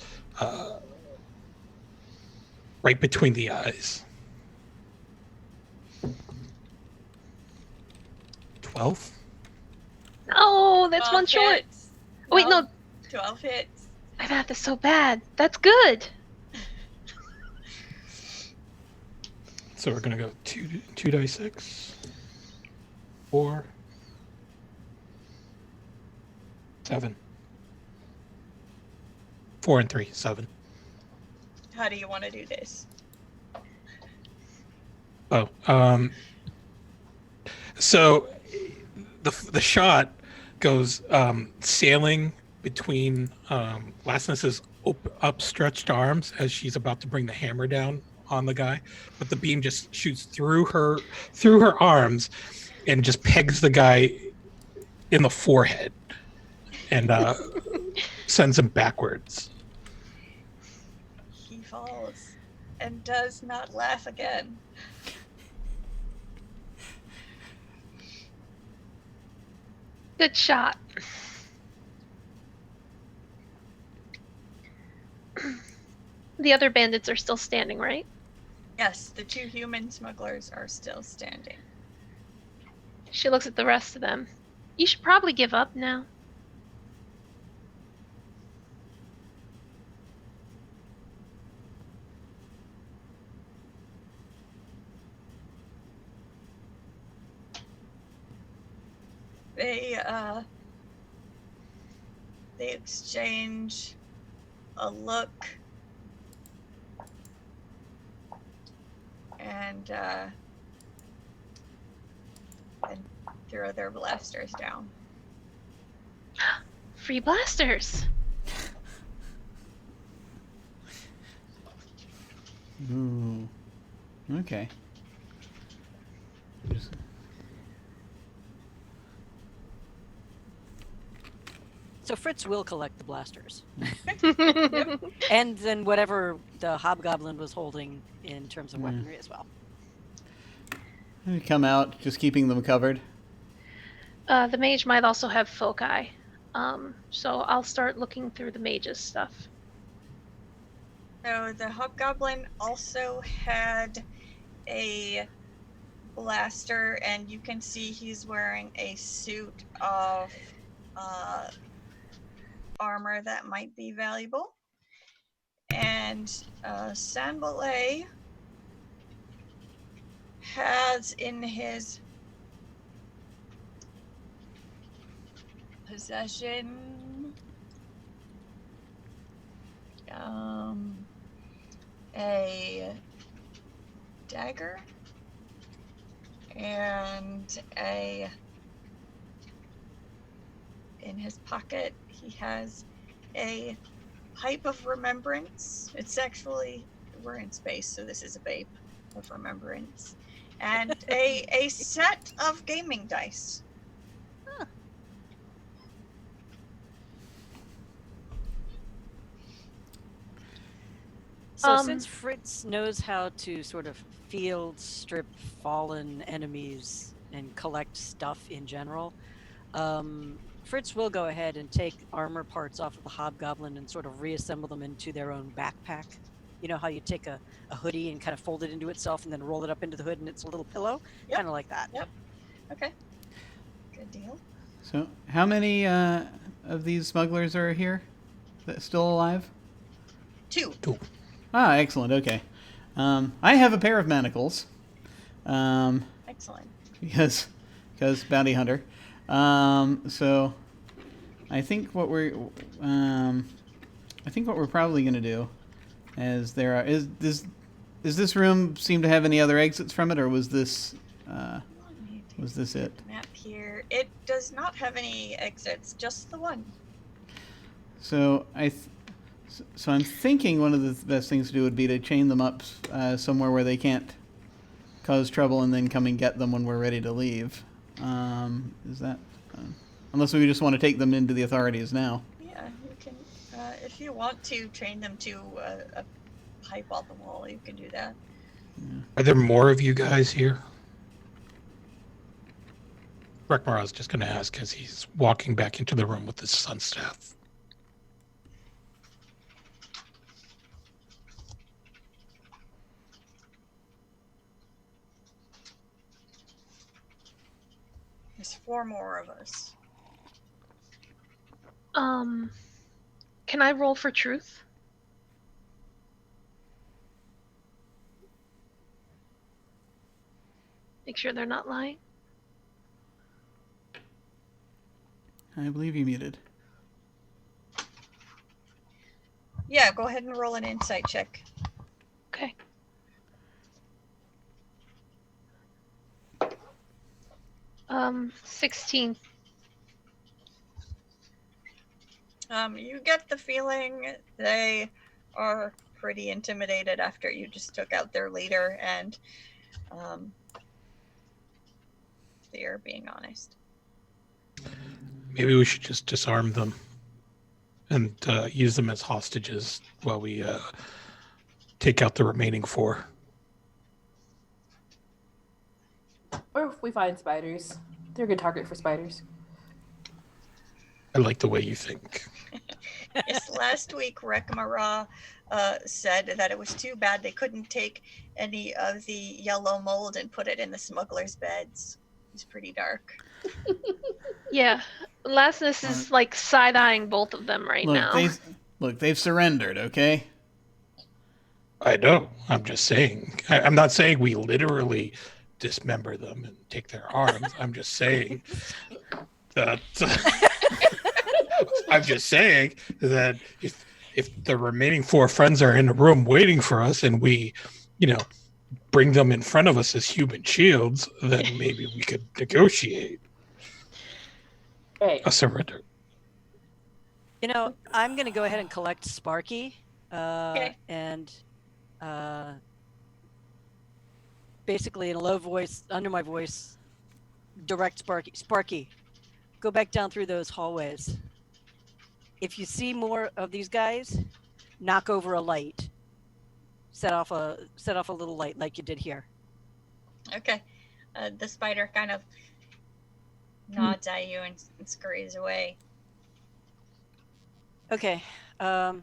right between the eyes. 12? No, that's 12 one short. hits. Oh, wait, no. 12 hits. My math is so bad. That's good. So we're going to go 2 dice 6, 4, 7. 4 and 3, 7. How do you want to do this? Oh, so the shot goes sailing between Lasness's upstretched arms as she's about to bring the hammer down on the guy, but the beam just shoots through her arms and just pegs the guy in the forehead and sends him backwards. He falls and does not laugh again. Good shot. The other bandits are still standing, right? Yes, the 2 human smugglers are still standing. She looks at the rest of them. You should probably give up now. They exchange a look and throw their blasters down. Free blasters. Ooh. Okay. Just- So Fritz will collect the blasters. And then whatever the hobgoblin was holding in terms of weaponry as well. They come out, just keeping them covered. The mage might also have foci. So I'll start looking through the mage's stuff. So the hobgoblin also had a blaster, and you can see he's wearing a suit of armor that might be valuable. And Sanbalay has in his possession a dagger and in his pocket he has a pipe of remembrance. It's actually, we're in space, so this is a pipe of remembrance, and a set of gaming dice. So since Fritz knows how to sort of field strip fallen enemies and collect stuff in general, Fritz will go ahead and take armor parts off of the hobgoblin and sort of reassemble them into their own backpack. You know how you take a hoodie and kind of fold it into itself and then roll it up into the hood and it's a little pillow? Yep. Kind of like that. Yep. Okay. Good deal. So, how many of these smugglers are here? That still alive? 2. Ah, excellent. Okay. I have a pair of manacles. Excellent. Because bounty hunter. So I think what we're probably going to do is does this room seem to have any other exits from it, or was this it? Map here. It does not have any exits, just the one. So so I'm thinking one of the best things to do would be to chain them up somewhere where they can't cause trouble, and then come and get them when we're ready to leave. Is that unless we just want to take them into the authorities now? Yeah, you can. If you want to train them to a pipe on the wall, you can do that. Yeah. Are there more of you guys here? Rekmar's just going to ask as he's walking back into the room with his sun staff. There's 4 more of us. Can I roll for truth? Make sure they're not lying. I believe you muted. Yeah, go ahead and roll an insight check. 16. You get the feeling they are pretty intimidated after you just took out their leader, and they are being honest. Maybe we should just disarm them and use them as hostages while we take out the remaining 4. Or if we find spiders. They're a good target for spiders. I like the way you think. Yes, last week Rekmara said that it was too bad they couldn't take any of the yellow mold and put it in the smugglers' beds. It's pretty dark. Yeah. Lastness is like side-eyeing both of them right now. They've surrendered, okay? I know. I'm just saying. I'm not saying we literally dismember them and take their arms. I'm just saying that. I'm just saying that if the remaining 4 friends are in the room waiting for us, and we, bring them in front of us as human shields, then maybe we could negotiate a surrender. I'm going to go ahead and collect Sparky, Okay. and basically in a low voice, under my voice, direct Sparky. Sparky, go back down through those hallways. If you see more of these guys, knock over a light. Set off a little light like you did here. Okay. The spider kind of nods at you and scurries away. Okay. I'm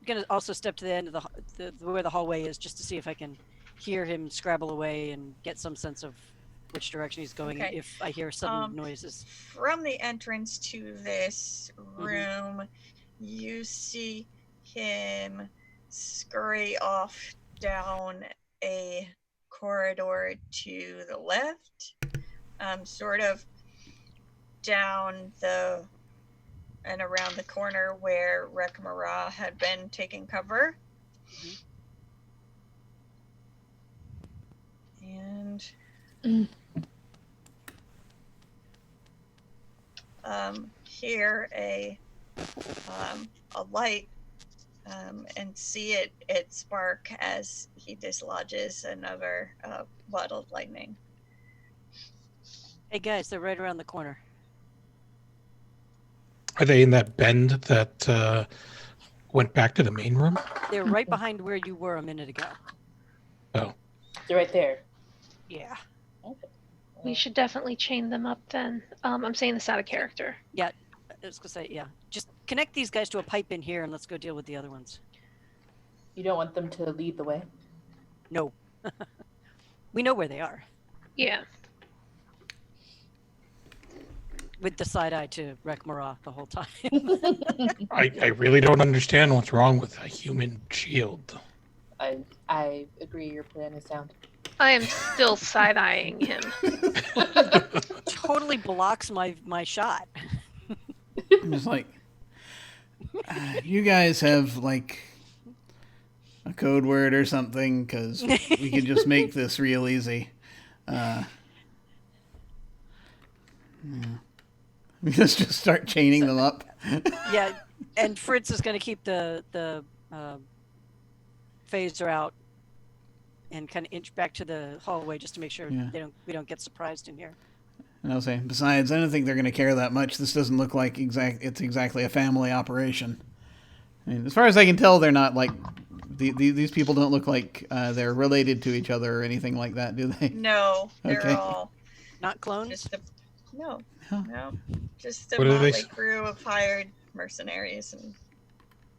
gonna also step to the end of the where the hallway is, just to see if I can hear him scrabble away and get some sense of which direction he's going. Okay. If I hear sudden noises. From the entrance to this room, you see him scurry off down a corridor to the left, sort of down and around the corner where Rekmara had been taking cover. And hear a light and see it spark as he dislodges another bottle of lightning. Hey guys, they're right around the corner. Are they in that bend that went back to the main room? They're right behind where you were a minute ago. Oh. They're right there. Yeah. We should definitely chain them up then. I'm saying this out of character. Yeah. I was gonna say, yeah. Just connect these guys to a pipe in here and let's go deal with the other ones. You don't want them to lead the way? No. We know where they are. Yeah. With the side eye to Rekmara the whole time. I really don't understand what's wrong with a human shield. I agree, your plan is sound. I am still side-eyeing him. Totally blocks my shot. I'm just like, you guys have like a code word or something, because we could just make this real easy. Let's just start chaining them up. Yeah, and Fritz is going to keep the phaser out and kind of inch back to the hallway just to make sure we don't get surprised in here. And I'll say, besides, I don't think they're going to care that much. This doesn't look like it's exactly a family operation. I mean, as far as I can tell, they're not like these people don't look like they're related to each other or anything like that, do they? No, they're Okay. all Not clones? just no, just a What are they motley crew of hired mercenaries and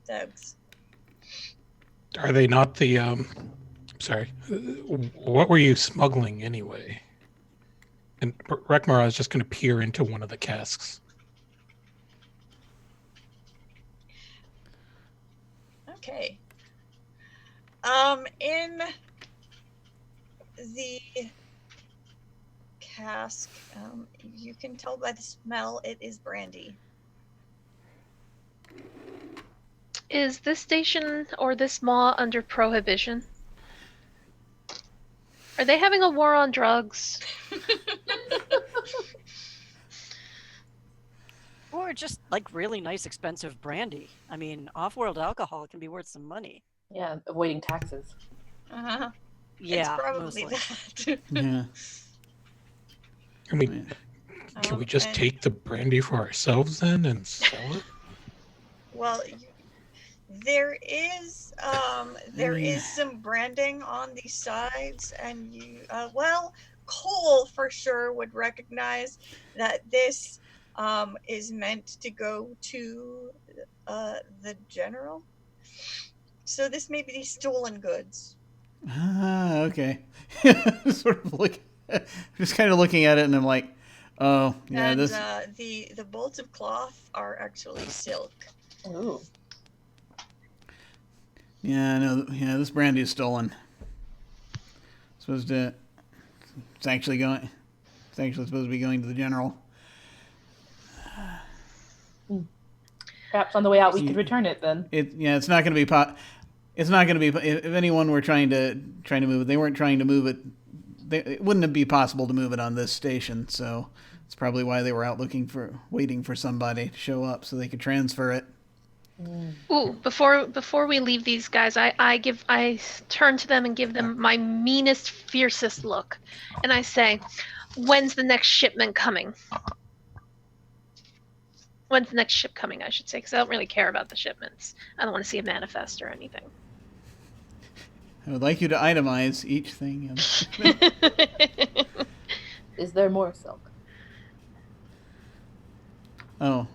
thugs. Are they not the sorry, what were you smuggling anyway? And Rekmara is just going to peer into one of the casks. Okay. In the cask, you can tell by the smell it is brandy. Is this station or this maw under prohibition? Are they having a war on drugs? Or just like really nice expensive brandy. I mean, off-world alcohol can be worth some money. Yeah, avoiding taxes. Uh-huh. Yeah, It's probably mostly. that. Yeah. I mean, can we just and- take the brandy for ourselves then and sell it? Well, there is some branding on the sides, and Cole for sure would recognize that this is meant to go to the general. So this may be stolen goods. Ah, okay. Sort of just kind of looking at it, and I'm like, oh, yeah, And this. The bolts of cloth are actually silk. Ooh. Yeah, no, yeah, this brandy is stolen. It's actually supposed to be going to the general. Perhaps on the way out we could return it then. It's not going to be It's not going to be. If anyone were trying to move it, they weren't trying to move it. It wouldn't be possible to move it on this station. So it's probably why they were out waiting for somebody to show up so they could transfer it. Ooh, before we leave these guys, I turn to them and give them my meanest, fiercest look, and I say, "When's the next shipment coming?" When's the next ship coming, I should say, because I don't really care about the shipments. I don't want to see a manifest or anything. I would like you to itemize each thing. Is there more silk? Oh,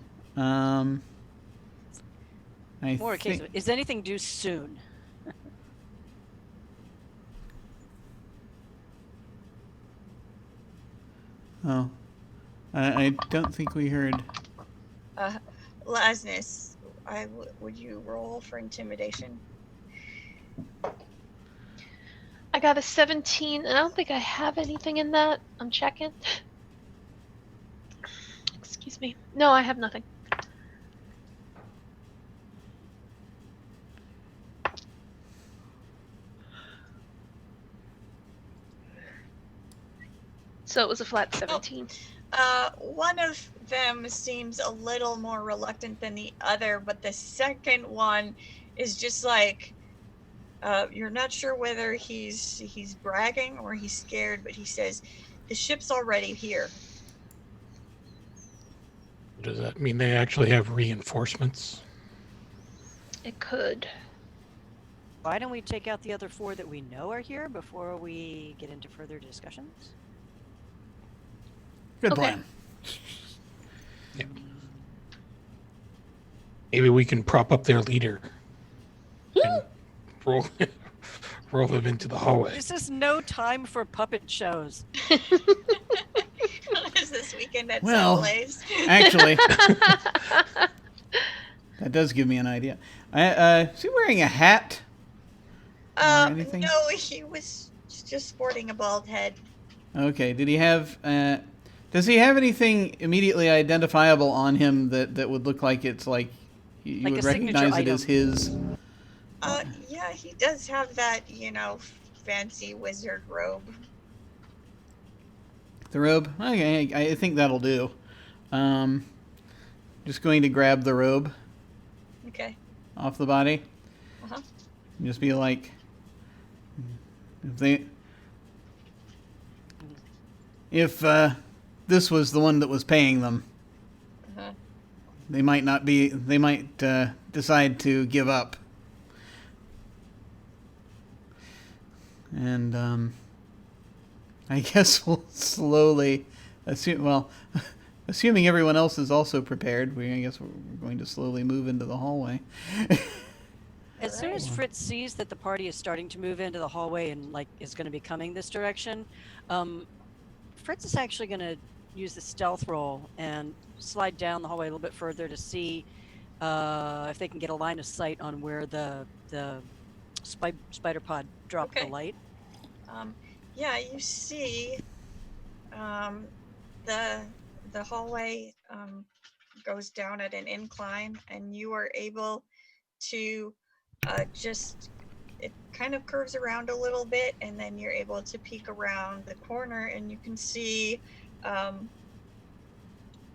More case. Is anything due soon? Oh, I don't think we heard. Lasness, would you roll for intimidation? I got a 17, and I don't think I have anything in that. I'm checking. Excuse me. No, I have nothing. So it was a flat 17. One of them seems a little more reluctant than the other, but the second one is just like, you're not sure whether he's bragging or he's scared, but he says, the ship's already here. Does that mean they actually have reinforcements? It could. Why don't we take out the other 4 that we know are here before we get into further discussions? Good Okay. plan. Yeah. Maybe we can prop up their leader and roll him into the hallway. This is no time for puppet shows. Is this weekend at Well, Sunblaze? Actually, that does give me an idea. Is he wearing a hat? Or anything? No, he was just sporting a bald head. Okay. Did he have? Does he have anything immediately identifiable on him that would look like it's like you Like would a signature recognize it as item. his? Yeah, he does have that, fancy wizard robe. The robe? Okay, I think that'll do. Just going to grab the robe Okay. off the body. Uh-huh. Just be like, if this was the one that was paying them, Uh-huh. they might decide to give up. And I guess we'll slowly assuming everyone else is also prepared, I guess we're going to slowly move into the hallway. As soon as Fritz sees that the party is starting to move into the hallway and is going to be coming this direction, Fritz is actually going to use the stealth roll and slide down the hallway a little bit further to see if they can get a line of sight on where the spider pod dropped Okay. the light. Yeah, you see, the hallway goes down at an incline, and you are able to it kind of curves around a little bit, and then you're able to peek around the corner, and you can see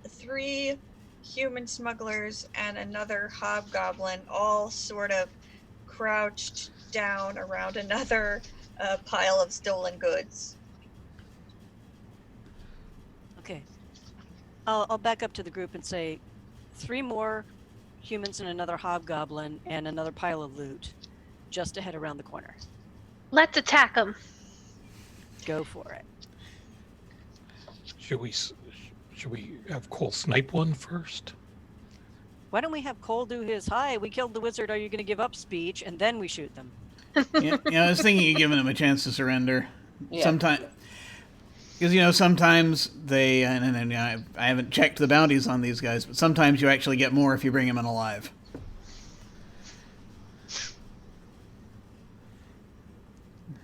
3 human smugglers and another hobgoblin all sort of crouched down around another pile of stolen goods. Okay. I'll back up to the group and say 3 more humans and another hobgoblin and another pile of loot just to head around the corner. Let's attack them. Go for it. Should we have Cole snipe one first? Why don't we have Cole do his, "Hi, we killed the wizard, are you going to give up" speech, and then we shoot them? Yeah, I was thinking of giving them a chance to surrender. Yeah. Sometimes, because sometimes they, and I haven't checked the bounties on these guys, but sometimes you actually get more if you bring them in alive.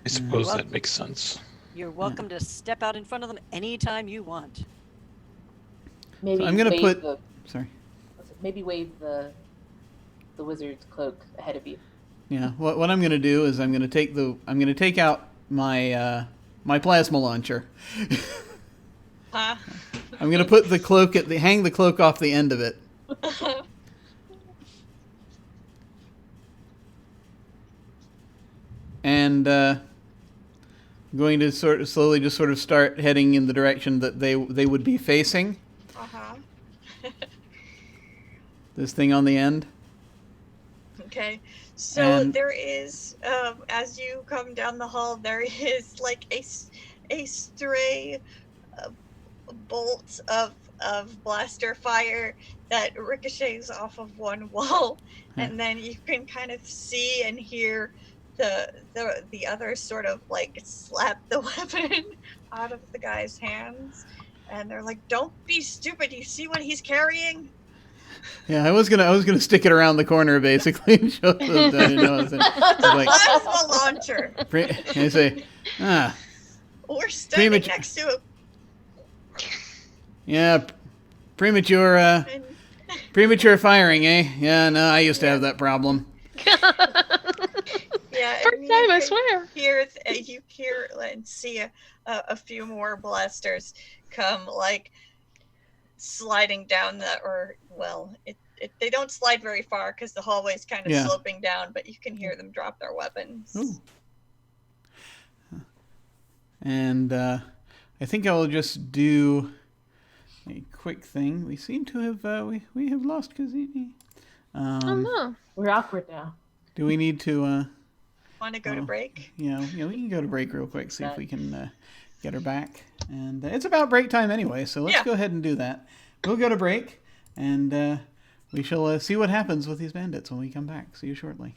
I suppose Well- that makes sense. You're welcome to step out in front of them anytime you want. Maybe I'm gonna wave put- the Sorry. maybe wave the wizard's cloak ahead of you. Yeah. What I'm going to do is I'm going to take out my my plasma launcher. Huh? I'm going to put the cloak hang the cloak off the end of it. And going to slowly just start heading in the direction that they would be facing. Uh-huh. This thing on the end. Okay. So And- there is, as you come down the hall, there is like a stray bolt of blaster fire that ricochets off of one wall, and then you can kind of see and hear the other sort of like slap the weapon out of the guy's hands, and they're like, "Don't be stupid! You see what he's carrying?" Yeah, I was gonna stick it around the corner basically and show them that I didn't know. It's like, Plasma launcher. and I say, We're standing Premature- next to yeah, premature him. premature firing, eh? Yeah, no, I used to have that problem. Yeah, First and you time, I can swear. you hear and see a few more blasters come like sliding down they don't slide very far because the hallway's kind of Yeah. sloping down, but you can hear them drop their weapons. Ooh. And I think I will just do a quick thing. We seem to have we have lost Cazimi. Oh no. We're awkward now. Do we need to? Want to go to Oh. break? We can go to break real quick. See if we can get her back. And it's about break time anyway, so let's Yeah. go ahead and do that. We'll go to break, and we shall see what happens with these bandits when we come back. See you shortly.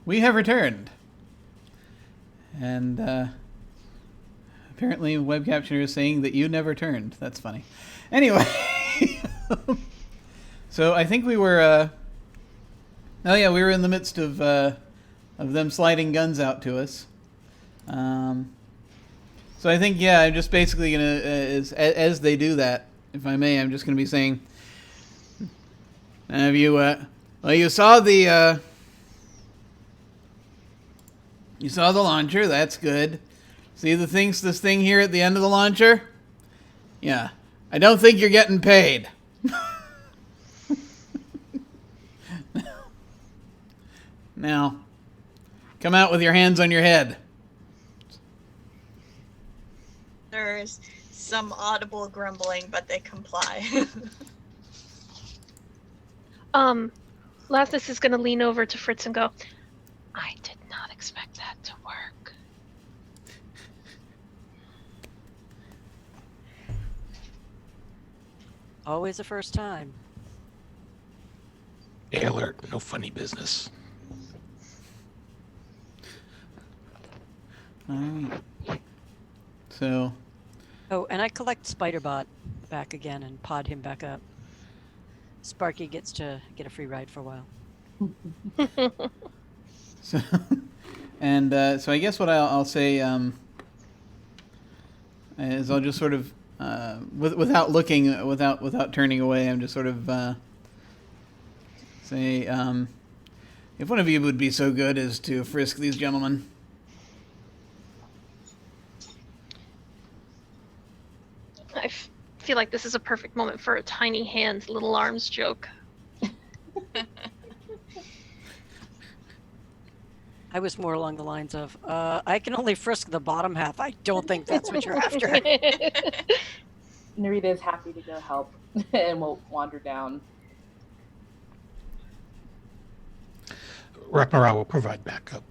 we have returned. And apparently web captioner is saying that you never turned. That's funny. Anyway. So I think we were... oh yeah, we were in the midst of them sliding guns out to us. So I think, yeah, I'm just basically going to... as they do that, if I may, I'm just going to be saying... Have you... well, you saw the... you saw the launcher. That's good. See this thing here at the end of the launcher? Yeah. I don't think you're getting paid. Now, come out with your hands on your head. There's some audible grumbling, but they comply. Lastus is going to lean over to Fritz and go, I did not expect that to work. Always a first time. Hey, alert, no funny business. So... Oh, and I collect Spiderbot back again and pod him back up. Sparky gets to get a free ride for a while. So, and so I guess what I'll say is I'll just sort of without looking, without turning away, I'm just sort of say if one of you would be so good as to frisk these gentlemen. I feel like this is a perfect moment for a tiny hands, little arms joke. I was more along the lines of, I can only frisk the bottom half. I don't think that's what you're after. Narita is happy to go help and will wander down. Rakmara will provide backup.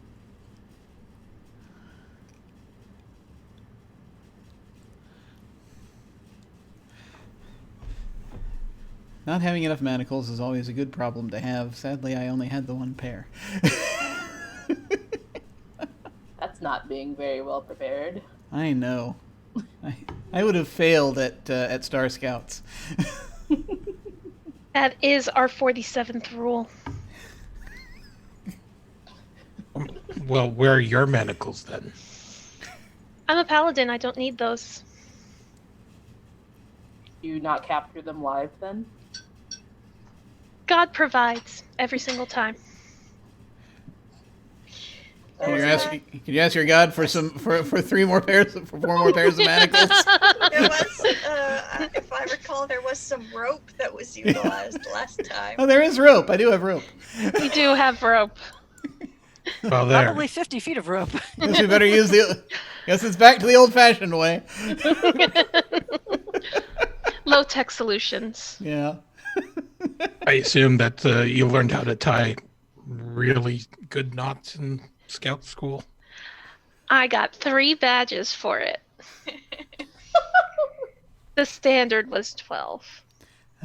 Not having enough manacles is always a good problem to have. Sadly, I only had the one pair. That's not being very well prepared. I know. I would have failed at Star Scouts. That is our 47th rule. Well, where are your manacles then? I'm a paladin. I don't need those. Do you not capture them live then? God provides every single time. There's Can you ask your god for for 4 more pairs of manacles? There was, if I recall, there was some rope that was utilized last time. Oh, there is rope. I do have rope. We do have rope. Well, there. Probably 50 feet of rope. Guess we better use the. Guess it's back to the old-fashioned way. Low-tech solutions. Yeah. I assume that you learned how to tie really good knots in scout school. I got 3 badges for it. The standard was 12.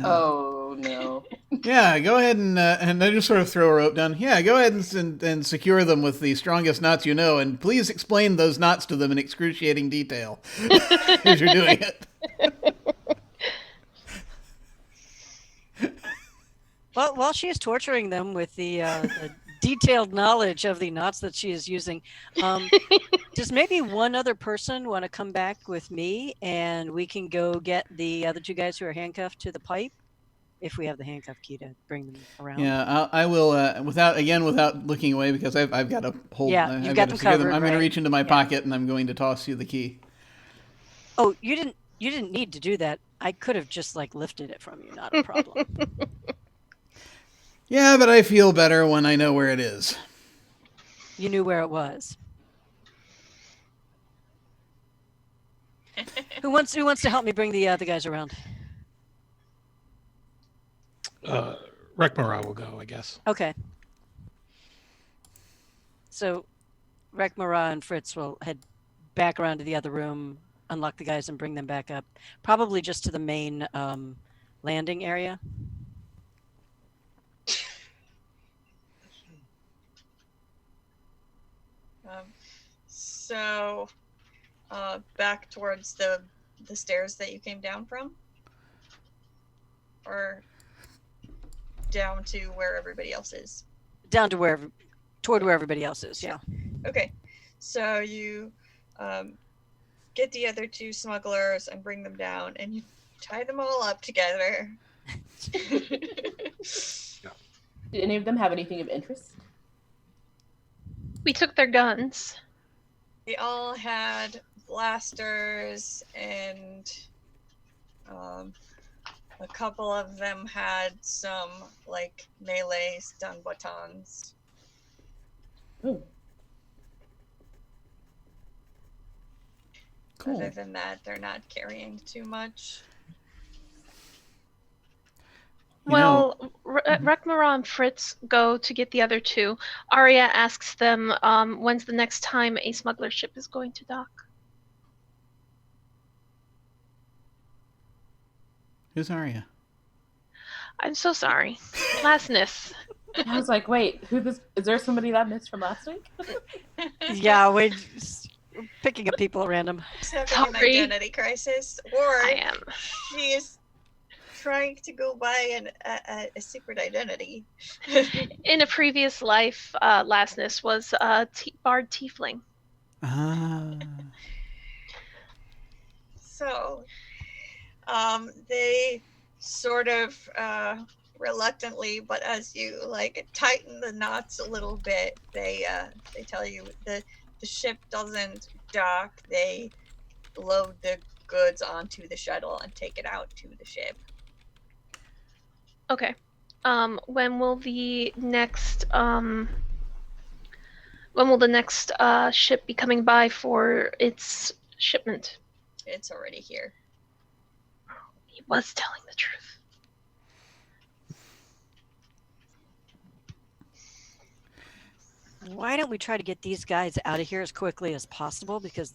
Oh no. Yeah, go ahead and I just sort of throw a rope down. Yeah, go ahead and secure them with the strongest knots you know, and please explain those knots to them in excruciating detail as you're doing it. Well, while she is torturing them with the detailed knowledge of the knots that she is using, does maybe one other person want to come back with me, and we can go get the other 2 guys who are handcuffed to the pipe, if we have the handcuff key to bring them around? Yeah, I will. Without looking away, because I've got to hold. Yeah, I've you've got got to them secure covered, I'm going to right? reach into my Yeah. pocket, and I'm going to toss you the key. Oh, you didn't need to do that. I could have just lifted it from you. Not a problem. Yeah, but I feel better when I know where it is. You knew where it was. Who wants to help me bring the other guys around? Rekmara will go, I guess. Okay. So, Rekmara and Fritz will head back around to the other room, unlock the guys, and bring them back up. Probably just to the main landing area. So, back towards the stairs that you came down from? Or down to where everybody else is? Down to toward where everybody else is, yeah. Okay. So you get the other 2 smugglers and bring them down, and you tie them all up together. Did any of them have anything of interest? We took their guns. They all had blasters, and a couple of them had some like melee stun batons. Ooh. Cool. Other than that, they're not carrying too much. Well, Rekmara and Fritz go to get the other 2. Arya asks them when's the next time a smuggler ship is going to dock. Who's Arya? I'm so sorry. Lastness. I was like, wait, is there somebody that I missed from last week? Yeah, we're just picking up people at random. She's having an Sorry. identity crisis, or I am. she is trying to go by a secret identity. In a previous life, Lastness was a bard tiefling. Ah. So, they sort of reluctantly, but as you like tighten the knots a little bit, they tell you the ship doesn't dock. They load the goods onto the shuttle and take it out to the ship. Okay. When will the next ship be coming by for its shipment? It's already here. He was telling the truth. Why don't we try to get these guys out of here as quickly as possible? Because,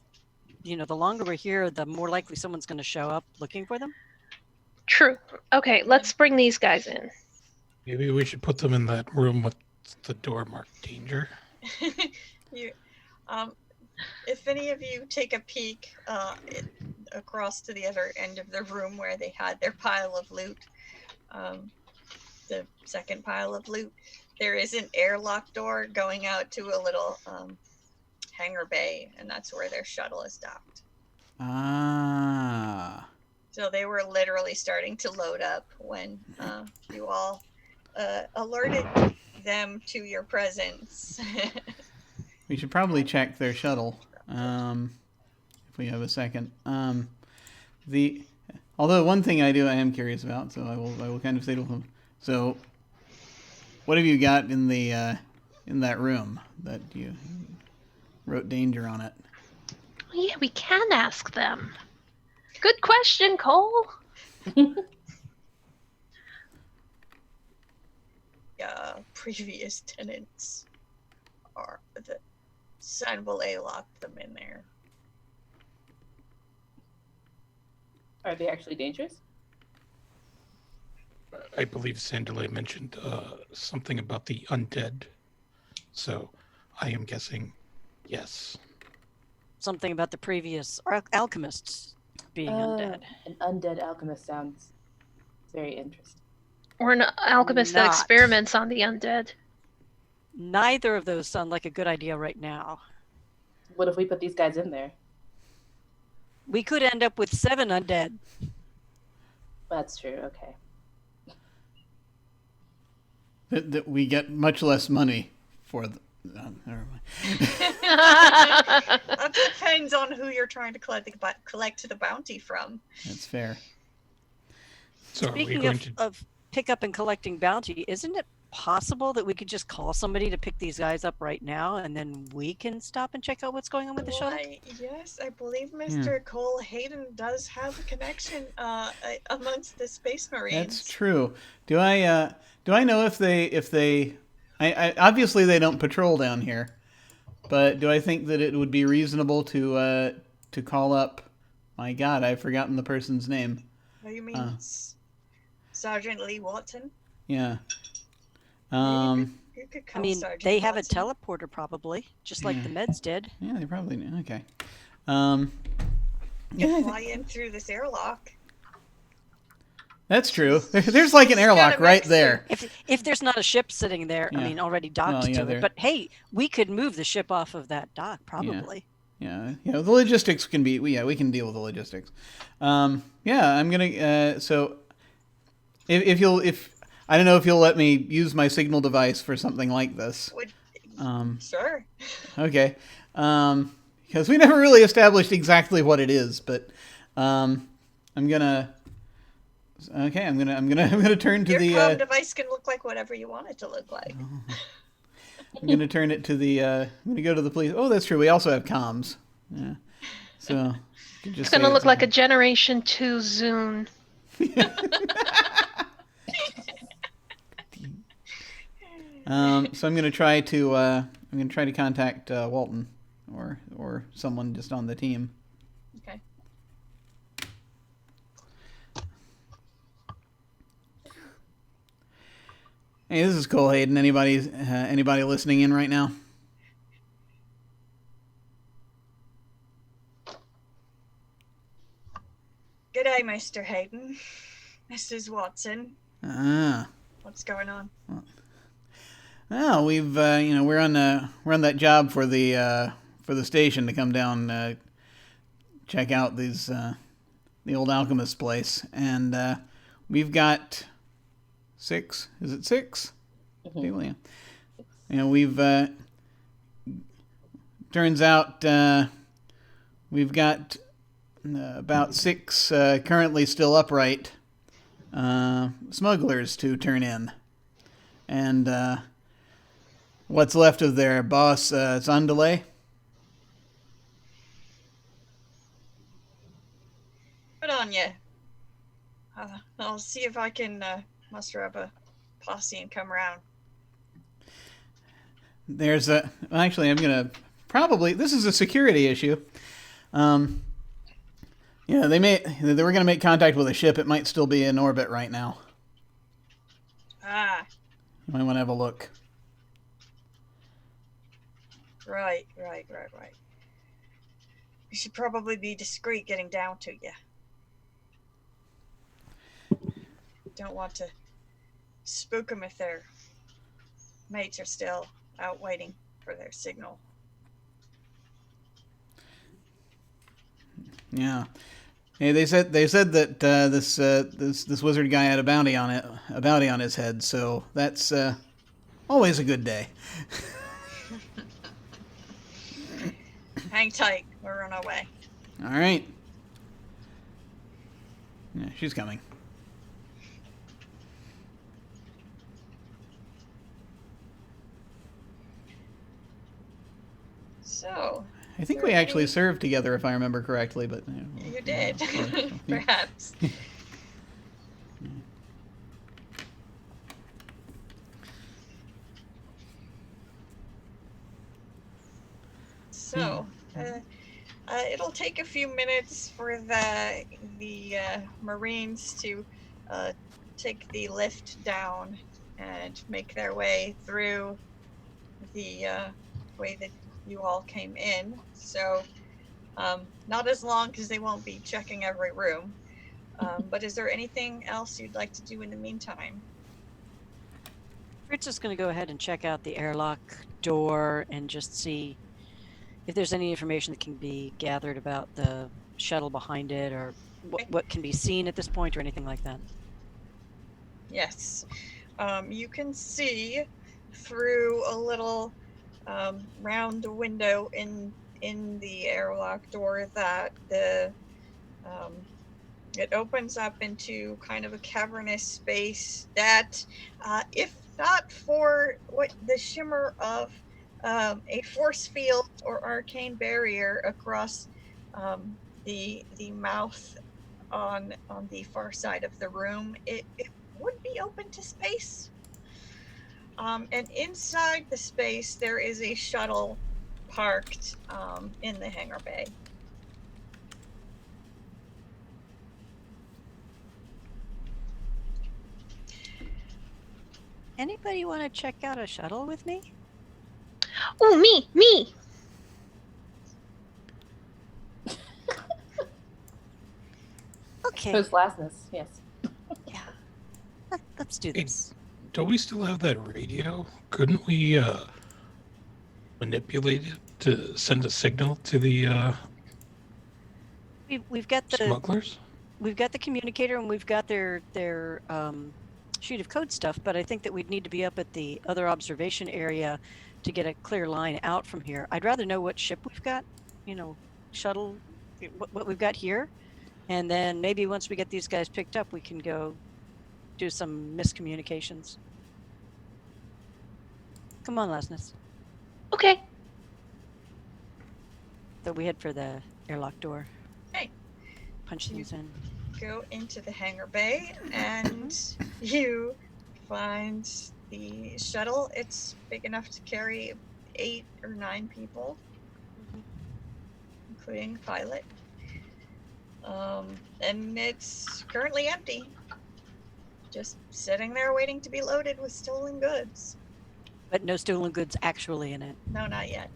the longer we're here, the more likely someone's going to show up looking for them. True. Okay, let's bring these guys in. Maybe we should put them in that room with the door marked danger. You, if any of you take a peek across to the other end of the room where they had their pile of loot, the second pile of loot, there is an airlock door going out to a little hangar bay, and that's where their shuttle is docked. Ah. So they were literally starting to load up when you all alerted them to your presence. We should probably check their shuttle, if we have a second. Although one thing I am curious about, so I will kind of say to them. So, what have you got in in that room that you wrote danger on it? Yeah, we can ask them. Good question, Cole. Previous tenants are the Sanbole locked them in there. Are they actually dangerous? I believe Sandalay mentioned something about the undead. So I am guessing yes. Something about the previous alchemists being undead. An undead alchemist sounds very interesting. Or an alchemist that Not. experiments on the undead. Neither of those sound like a good idea right now. What if we put these guys in there? We could end up with 7 undead. That's true, okay. That we get much less money for the... never mind. That depends on who you're trying to collect the bounty from. That's fair. So are we Speaking going to... of pick up and collecting bounty, isn't it possible that we could just call somebody to pick these guys up right now, and then we can stop and check out what's going on with the shuttle? Yes, I believe Mr. Cole Hayden does have a connection amongst the Space Marines. That's true. Do I know if they I obviously they don't patrol down here, but do I think that it would be reasonable to call up? My God, I've forgotten the person's name. Oh, you mean Sergeant Lee Watson? Yeah. You could I call mean, Sergeant they have a Watson. teleporter probably, just like the meds did. Yeah, they probably do. Okay. You Yeah, fly in through this airlock. that's true. There's like an She's got airlock a right mech there. If there's not a ship sitting there, Yeah. I mean, already docked Well, yeah, to there- it. But hey, we could move the ship off of that dock probably. Yeah, the logistics can be. We can deal with the logistics. Yeah, I'm gonna. So, if I don't know if you'll let me use my signal device for something like this. Sure. Okay. Because we never really established exactly what it is, but I'm gonna. Okay, I'm gonna turn to Your the. comm device can look like whatever you want it to look like. I'm gonna turn it to the. I'm gonna go to the police. Oh, that's true. We also have comms. Yeah. So. you can just It's gonna say look like a Generation 2 Zune. So I'm gonna try to. I'm gonna try to contact Walton or someone just on the team. Okay. Hey, this is Cole Hayden. Anybody listening in right now? G'day, Mr. Hayden. Mrs. Watson. Ah. What's going on? Well, we've we're on that job for the station to come down check out these the old alchemist place, and we've got 6. Is it 6? People, yeah. We've turns out we've got about 6 currently still upright smugglers to turn in, and what's left of their boss is on delay. Good on you. I'll see if I can muster up a posse and come around. There's a actually I'm gonna probably this is a security issue. They were gonna make contact with a ship. It might still be in orbit right now. Ah, You might want to have a look. right. We should probably be discreet getting down to you. Don't want to spook them if their mates are still out waiting for their signal. Yeah. Hey, they said that this wizard guy had a bounty on his head, so that's always a good day. Hang tight. We're on our way. All right. Yeah, she's coming. So, I think we actually served together, if I remember correctly, but you did. Perhaps. So, it'll take a few minutes for the Marines to take the lift down and make their way through the way that you all came in. So, not as long because they won't be checking every room. But is there anything else you'd like to do in the meantime? We're just going to go ahead and check out the airlock door and just see if there's any information that can be gathered about the shuttle behind it, or what can be seen at this point, or anything like that. Yes. You can see through a little round window in the airlock door that the it opens up into kind of a cavernous space that, if not for what the shimmer of a force field or arcane barrier across the mouth on the far side of the room, it would be open to space. And inside the space, there is a shuttle parked in the hangar bay. Anybody want to check out a shuttle with me? Oh, me. Okay. Post lastness, yes. Yeah. Let's do Hey, this. Don't we still have that radio? Couldn't we manipulate it to send a signal to the We've got the smugglers? communicator and we've got their sheet of code stuff, but I think that we'd need to be up at the other observation area to get a clear line out from here. I'd rather know what ship we've got, shuttle, what we've got here, and then maybe once we get these guys picked up, we can go do some miscommunications. Come on, Lasness. Okay. So we head for the airlock door. Okay. Punch these in. Go into the hangar bay and you find the shuttle. It's big enough to carry 8 or 9 people, including the pilot. And it's currently empty. Just sitting there waiting to be loaded with stolen goods. But no stolen goods actually in it. No, not yet.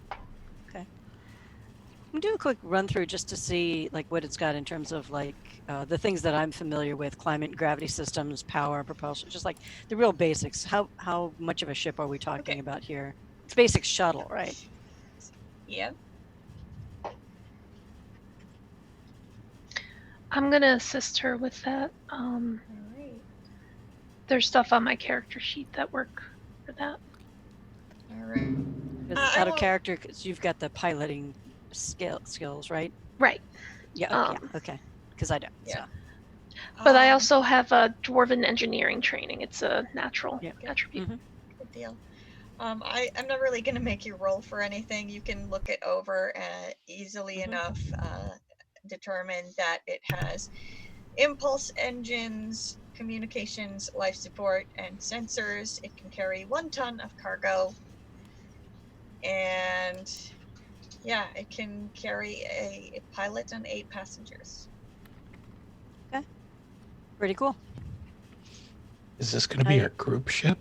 Okay. We'll do a quick run through just to see like what it's got in terms of like the things that I'm familiar with: climate and gravity systems, power, propulsion, just like the real basics. How much of a ship are we talking about here? It's basic shuttle, right? Yeah. I'm gonna assist her with that. All right. There's stuff on my character sheet that work for that. All right. It's out of character because you've got the piloting skills, right? Right. Yeah. Okay. Because I don't. Yeah. So. But I also have a dwarven engineering training. It's a natural attribute. Mm-hmm. Good deal. I'm not really going to make you roll for anything. You can look it over and easily enough determine that it has impulse engines, communications, life support, and sensors. It can carry 1 ton of cargo. And yeah, it can carry a pilot and 8 passengers. Okay. Pretty cool. Is this going to be our group ship?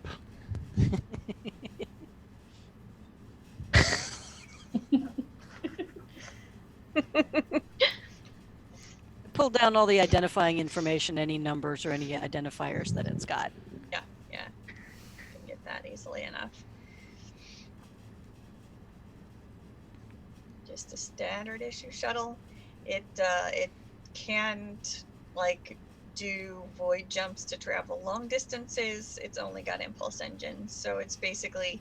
Pull down all the identifying information, any numbers or any identifiers that it's got. Yeah. You can get that easily enough. Just a standard issue shuttle. It can't like do void jumps to travel long distances. It's only got impulse engines, so it's basically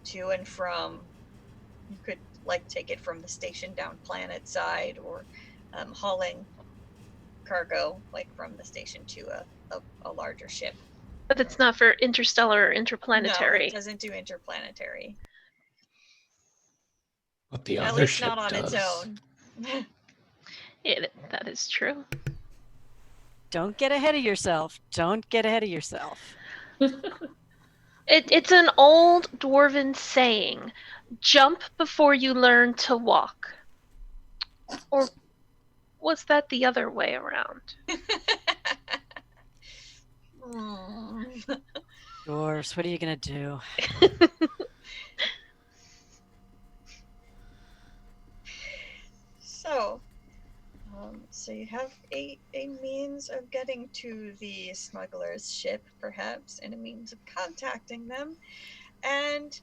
to and from. You could like take it from the station down planet side, or hauling cargo like from the station to a larger ship. But it's not for interstellar or interplanetary. No, it doesn't do interplanetary. But the At other least ship not on does. its own. That is true. Don't get ahead of yourself. It's an old dwarven saying: jump before you learn to walk. Or was that the other way around? Dwarves, what are you going to do? So you have a means of getting to the smuggler's ship, perhaps, and a means of contacting them. And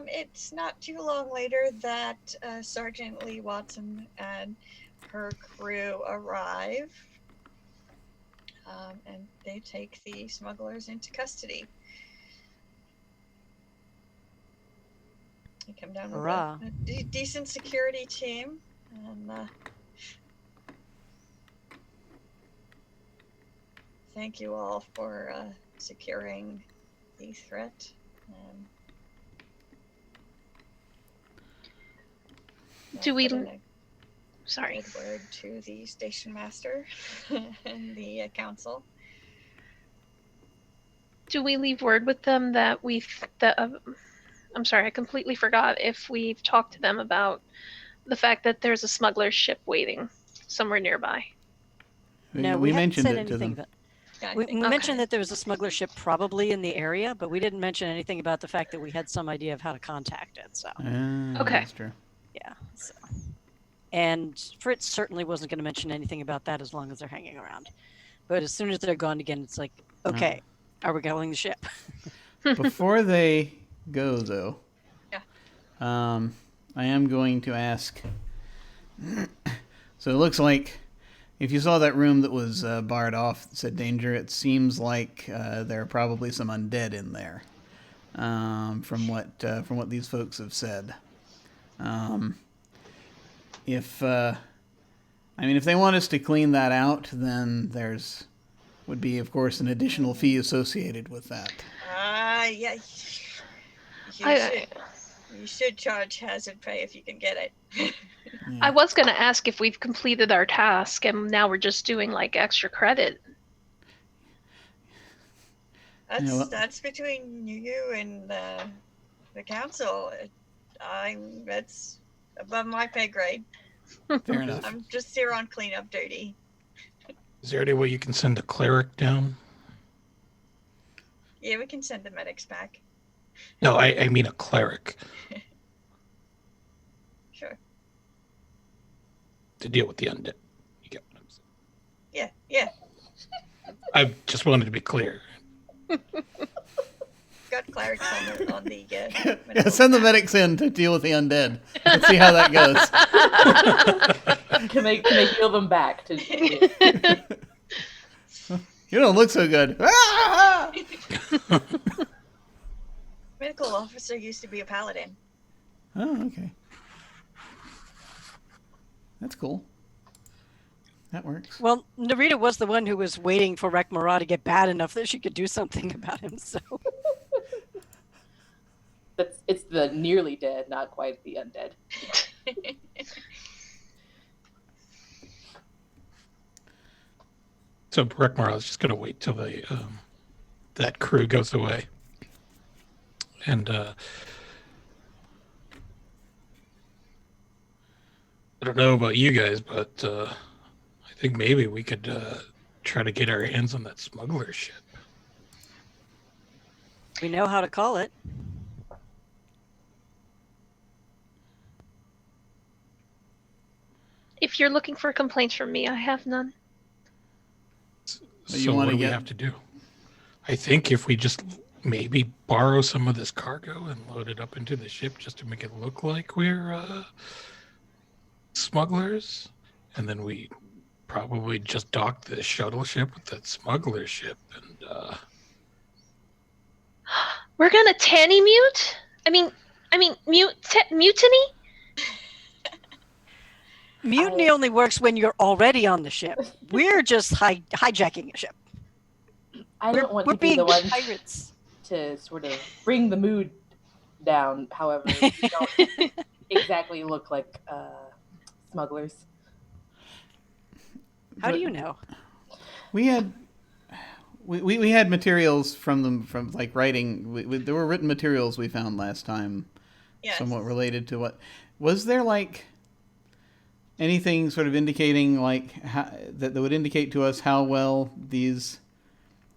it's not too long later that Sergeant Lee Watson and her crew arrive, and they take the smugglers into custody. They come down with a decent security team, and thank you all for securing the threat. Do we? Sorry. Good word to the station master and the council. Do we leave word with them that I'm sorry, I completely forgot if we've talked to them about the fact that there's a smuggler's ship waiting somewhere nearby. No, we haven't mentioned said it to anything them. I We think. mentioned that there was a smuggler ship probably in the area, but we didn't mention anything about the fact that we had some idea of how to contact it. So, Okay. That's true. yeah. So. And Fritz certainly wasn't going to mention anything about that as long as they're hanging around. But as soon as they're gone again, it's like, okay, are we going the ship? Before they go, though, Yeah. I am going to ask. So it looks like if you saw that room that was barred off that said danger, it seems like there are probably some undead in there. From what these folks have said. If they want us to clean that out, then would be, of course, an additional fee associated with that. Yeah. You should charge hazard pay if you can get it. Yeah. I was going to ask if we've completed our task and now we're just doing like extra credit. That's between you and the council. That's above my pay grade. Fair enough. I'm just here on cleanup duty. Is there any way you can send a cleric down? Yeah, we can send the medics back. No, I mean a cleric Sure. to deal with the undead. You get what I'm saying? Yeah. I just wanted to be clear. Got clerics on the Yeah, send the medics in to deal with the undead. Let's see how that goes. to make heal them back. You don't look so good. Ah! medical officer used to be a paladin. Oh, okay. That's cool. That works. Well, Narita was the one who was waiting for Rekmara to get bad enough that she could do something about him. So It's the nearly dead, not quite the undead. So Brekmar is just going to wait till that crew goes away. And I don't know about you guys, but I think maybe we could try to get our hands on that smuggler ship. we know how to call it. If you're looking for complaints from me, I have none. You So wanna what do we get- have to do? I think if we just maybe borrow some of this cargo and load it up into the ship just to make it look like we're smugglers, and then we probably just dock the shuttle ship with that smuggler ship, and We're gonna tanny mute? Mutiny? Mutiny only works when you're already on the ship. We're just hijacking a ship. I don't want we're to be being the one pirates. to sort of bring the mood down. However, we don't exactly look like smugglers. How do you know? We had materials from them from like writing. There were written materials we found last time, Yes. somewhat related to what was there like anything sort of indicating like that would indicate to us how well these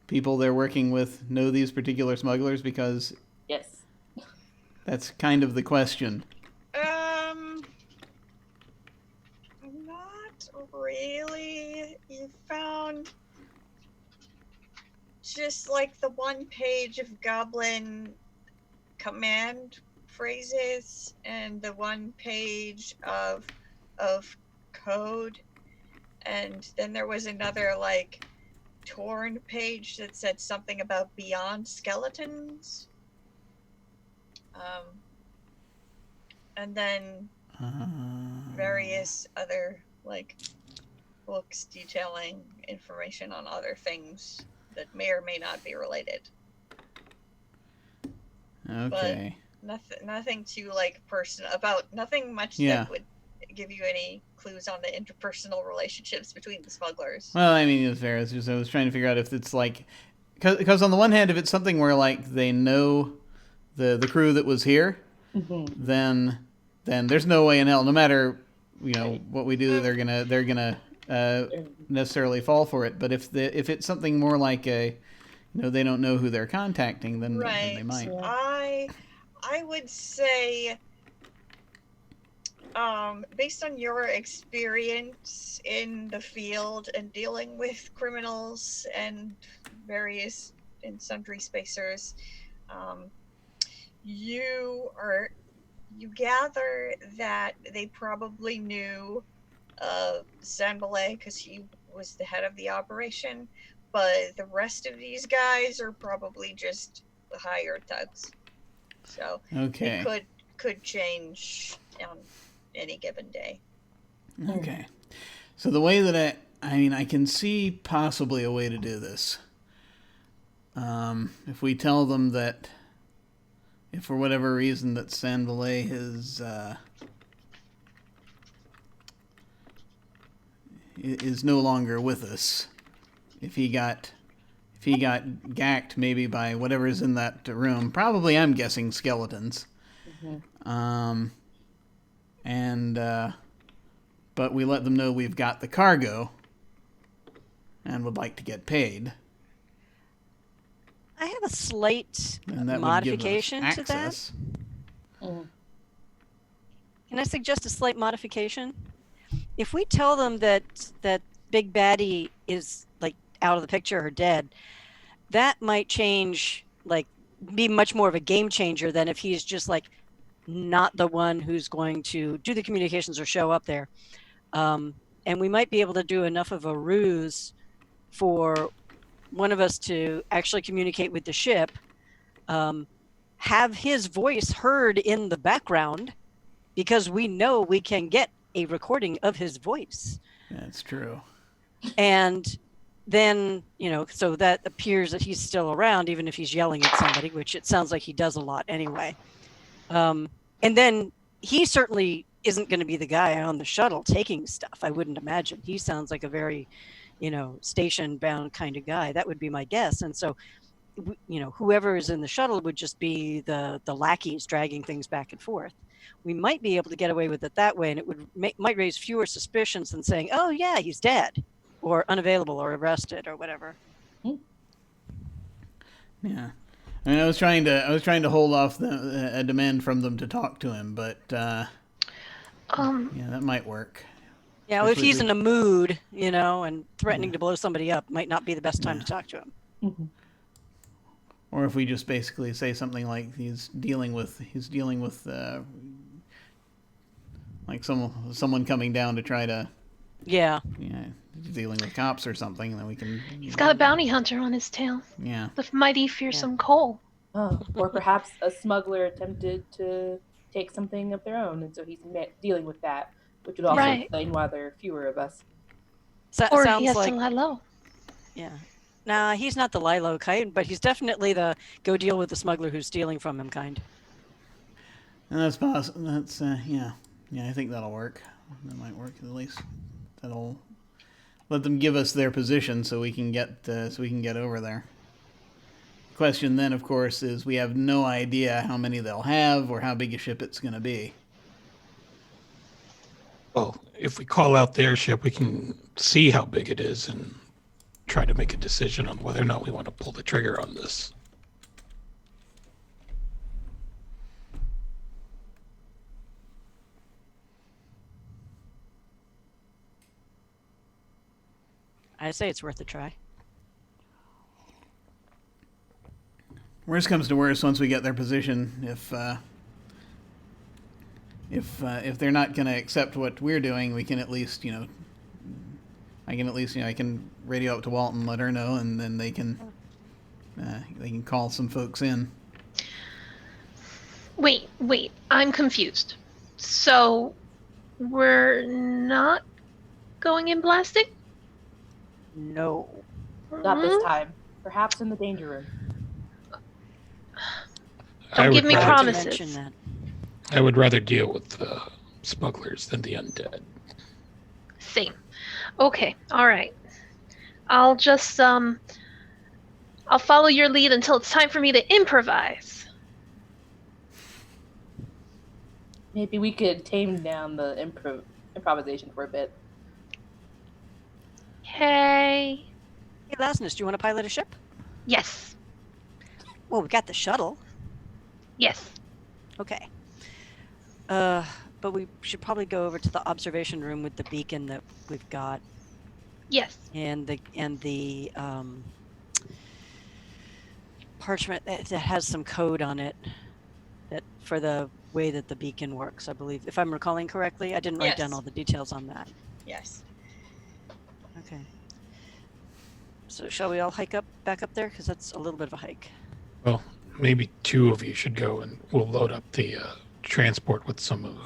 people they're working with know these particular smugglers, because Yes. that's kind of the question. Not really. You found just like the one page of goblin command phrases and the one page of code, and then there was another like torn page that said something about beyond skeletons, and then various other like books detailing information on other things that may or may not be related. Okay. Nothing too like nothing much Yeah. that would give you any clues on the interpersonal relationships between the smugglers. Well, I mean, it's fair. It's just I was trying to figure out if it's like, because on the one hand, if it's something where like they know the crew that was here, then there's no way in hell, no matter what we do, they're gonna necessarily fall for it. But if it's something more like they don't know who they're contacting, then they might. I would say, based on your experience in the field and dealing with criminals and various and sundry spacers, you gather that they probably knew Sanbalay because he was the head of the operation, but the rest of these guys are probably just the hired thugs. So Okay. it could change on any given day. Okay. So the way that I can see possibly a way to do this. If we tell them that if for whatever reason that Sanbalay is no longer with us, if he got gacked maybe by whatever's in that room, probably I'm guessing skeletons. But we let them know we've got the cargo and would like to get paid. I have a slight And that modification would give us to that. access. Can I suggest a slight modification? If we tell them that Big Baddie is like out of the picture or dead, that might change, like be much more of a game changer than if he's just like not the one who's going to do the communications or show up there. And we might be able to do enough of a ruse for one of us to actually communicate with the ship, have his voice heard in the background, because we know we can get a recording of his voice. That's true. And then, so that appears that he's still around, even if he's yelling at somebody, which it sounds like he does a lot anyway. And then he certainly isn't going to be the guy on the shuttle taking stuff, I wouldn't imagine. He sounds like a very, station-bound kind of guy. That would be my guess. And so, whoever is in the shuttle would just be the lackeys dragging things back and forth. We might be able to get away with it that way, and it might raise fewer suspicions than saying, "Oh yeah, he's dead," or unavailable, or arrested, or whatever. Yeah, I was trying to hold off a demand from them to talk to him, but yeah, that might work. Yeah, well, if he's in a mood, and threatening to blow somebody up, might not be the best time to talk to him. Or if we just basically say something like he's dealing with like someone coming down to try to dealing with cops or something, then we can. He's got a bounty hunter on his tail. Yeah. The mighty fearsome Cole. Or perhaps a smuggler attempted to take something of their own, and so he's dealing with that, which would also explain why there are fewer of us. Or sounds he has like, to lie low. Yeah. Nah, he's not the lie low kind, but he's definitely the go deal with the smuggler who's stealing from him kind. And that's possible. That's yeah. I think that'll work. That might work at least. That'll let them give us their position so we can get over there. The question then, of course, is we have no idea how many they'll have or how big a ship it's going to be. Well, if we call out their ship, we can see how big it is and try to make a decision on whether or not we want to pull the trigger on this. I say it's worth a try. Worst comes to worst, once we get their position, if they're not going to accept what we're doing, we can at least, I can radio up to Walt and let her know, and then they can call some folks in. Wait, I'm confused. So, we're not going in blasting? No. Not this time. Perhaps in the danger room. Don't give me rather- promises. I would rather deal with the smugglers than the undead. Same. Okay, alright. I'll just, I'll follow your lead until it's time for me to improvise. Maybe we could tame down the improvisation for a bit. Okay. Hey, Lasness, do you want to pilot a ship? Yes. Well, we got the shuttle. Yes. Okay. But we should probably go over to the observation room with the beacon that we've got Yes. and the parchment that has some code on it that for the way that the beacon works, I believe. If I'm recalling correctly, I didn't write down Yes. all the details on that. Yes. Okay. So shall we all hike back up there? Because that's a little bit of a hike. Well, maybe 2 of you should go, and we'll load up the transport with some of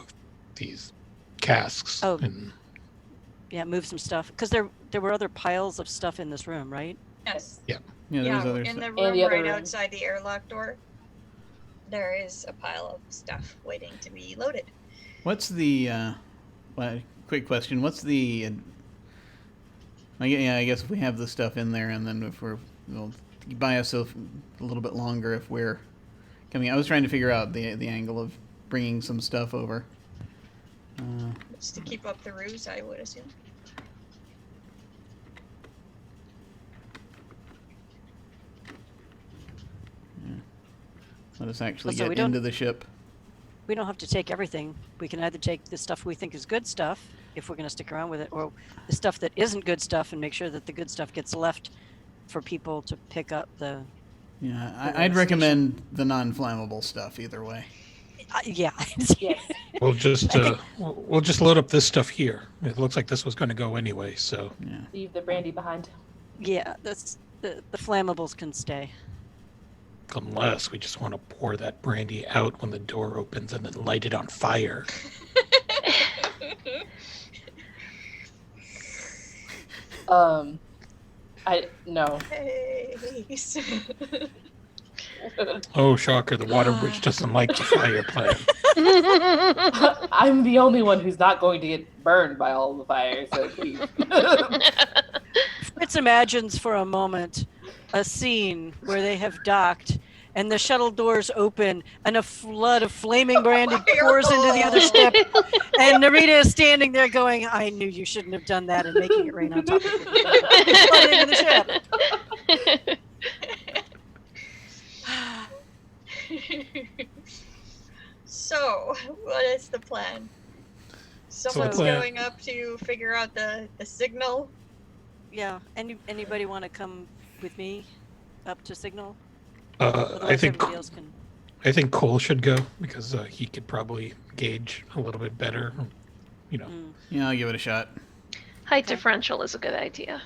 these casks. Oh. And Yeah, move some stuff. Because there were other piles of stuff in this room, right? Yes. Yeah, Yeah, there's other in stuff. the And room the other right room. outside the airlock door, there is a pile of stuff waiting to be loaded. What's the, well, quick question, what's the, I guess if we have the stuff in there and then if we'll buy us a little bit longer if we're coming. I was trying to figure out the angle of bringing some stuff over. Just to keep up the ruse, I would assume. Let us actually So we get don't- into the ship. We don't have to take everything. We can either take the stuff we think is good stuff, if we're going to stick around with it, or the stuff that isn't good stuff and make sure that the good stuff gets left for people to pick up the... Yeah, the I'd station. recommend the non-flammable stuff either way. Yeah. Yes. we'll just we'll just load up this stuff here. It looks like this was going to go anyway, so Yeah. Leave the brandy behind. Yeah, that's the flammables can stay. unless we just want to pour that brandy out when the door opens and then light it on fire. No. Hey. Oh, shocker, the water witch doesn't like the fire plan. I'm the only one who's not going to get burned by all the fire, so please. Fritz imagines for a moment a scene where they have docked and the shuttle doors open and a flood of flaming brandy pours into the other ship. And Narita is standing there going, I knew you shouldn't have done that, and making it rain on top of you. Flooding into the ship. So, what is the plan? Someone's plan- going up to figure out the signal. Yeah. Anybody want to come with me up to signal? I Otherwise, think everybody else can. I think Cole should go because he could probably gauge a little bit better. You know, Yeah, I'll give it a shot. Height Okay. differential is a good idea.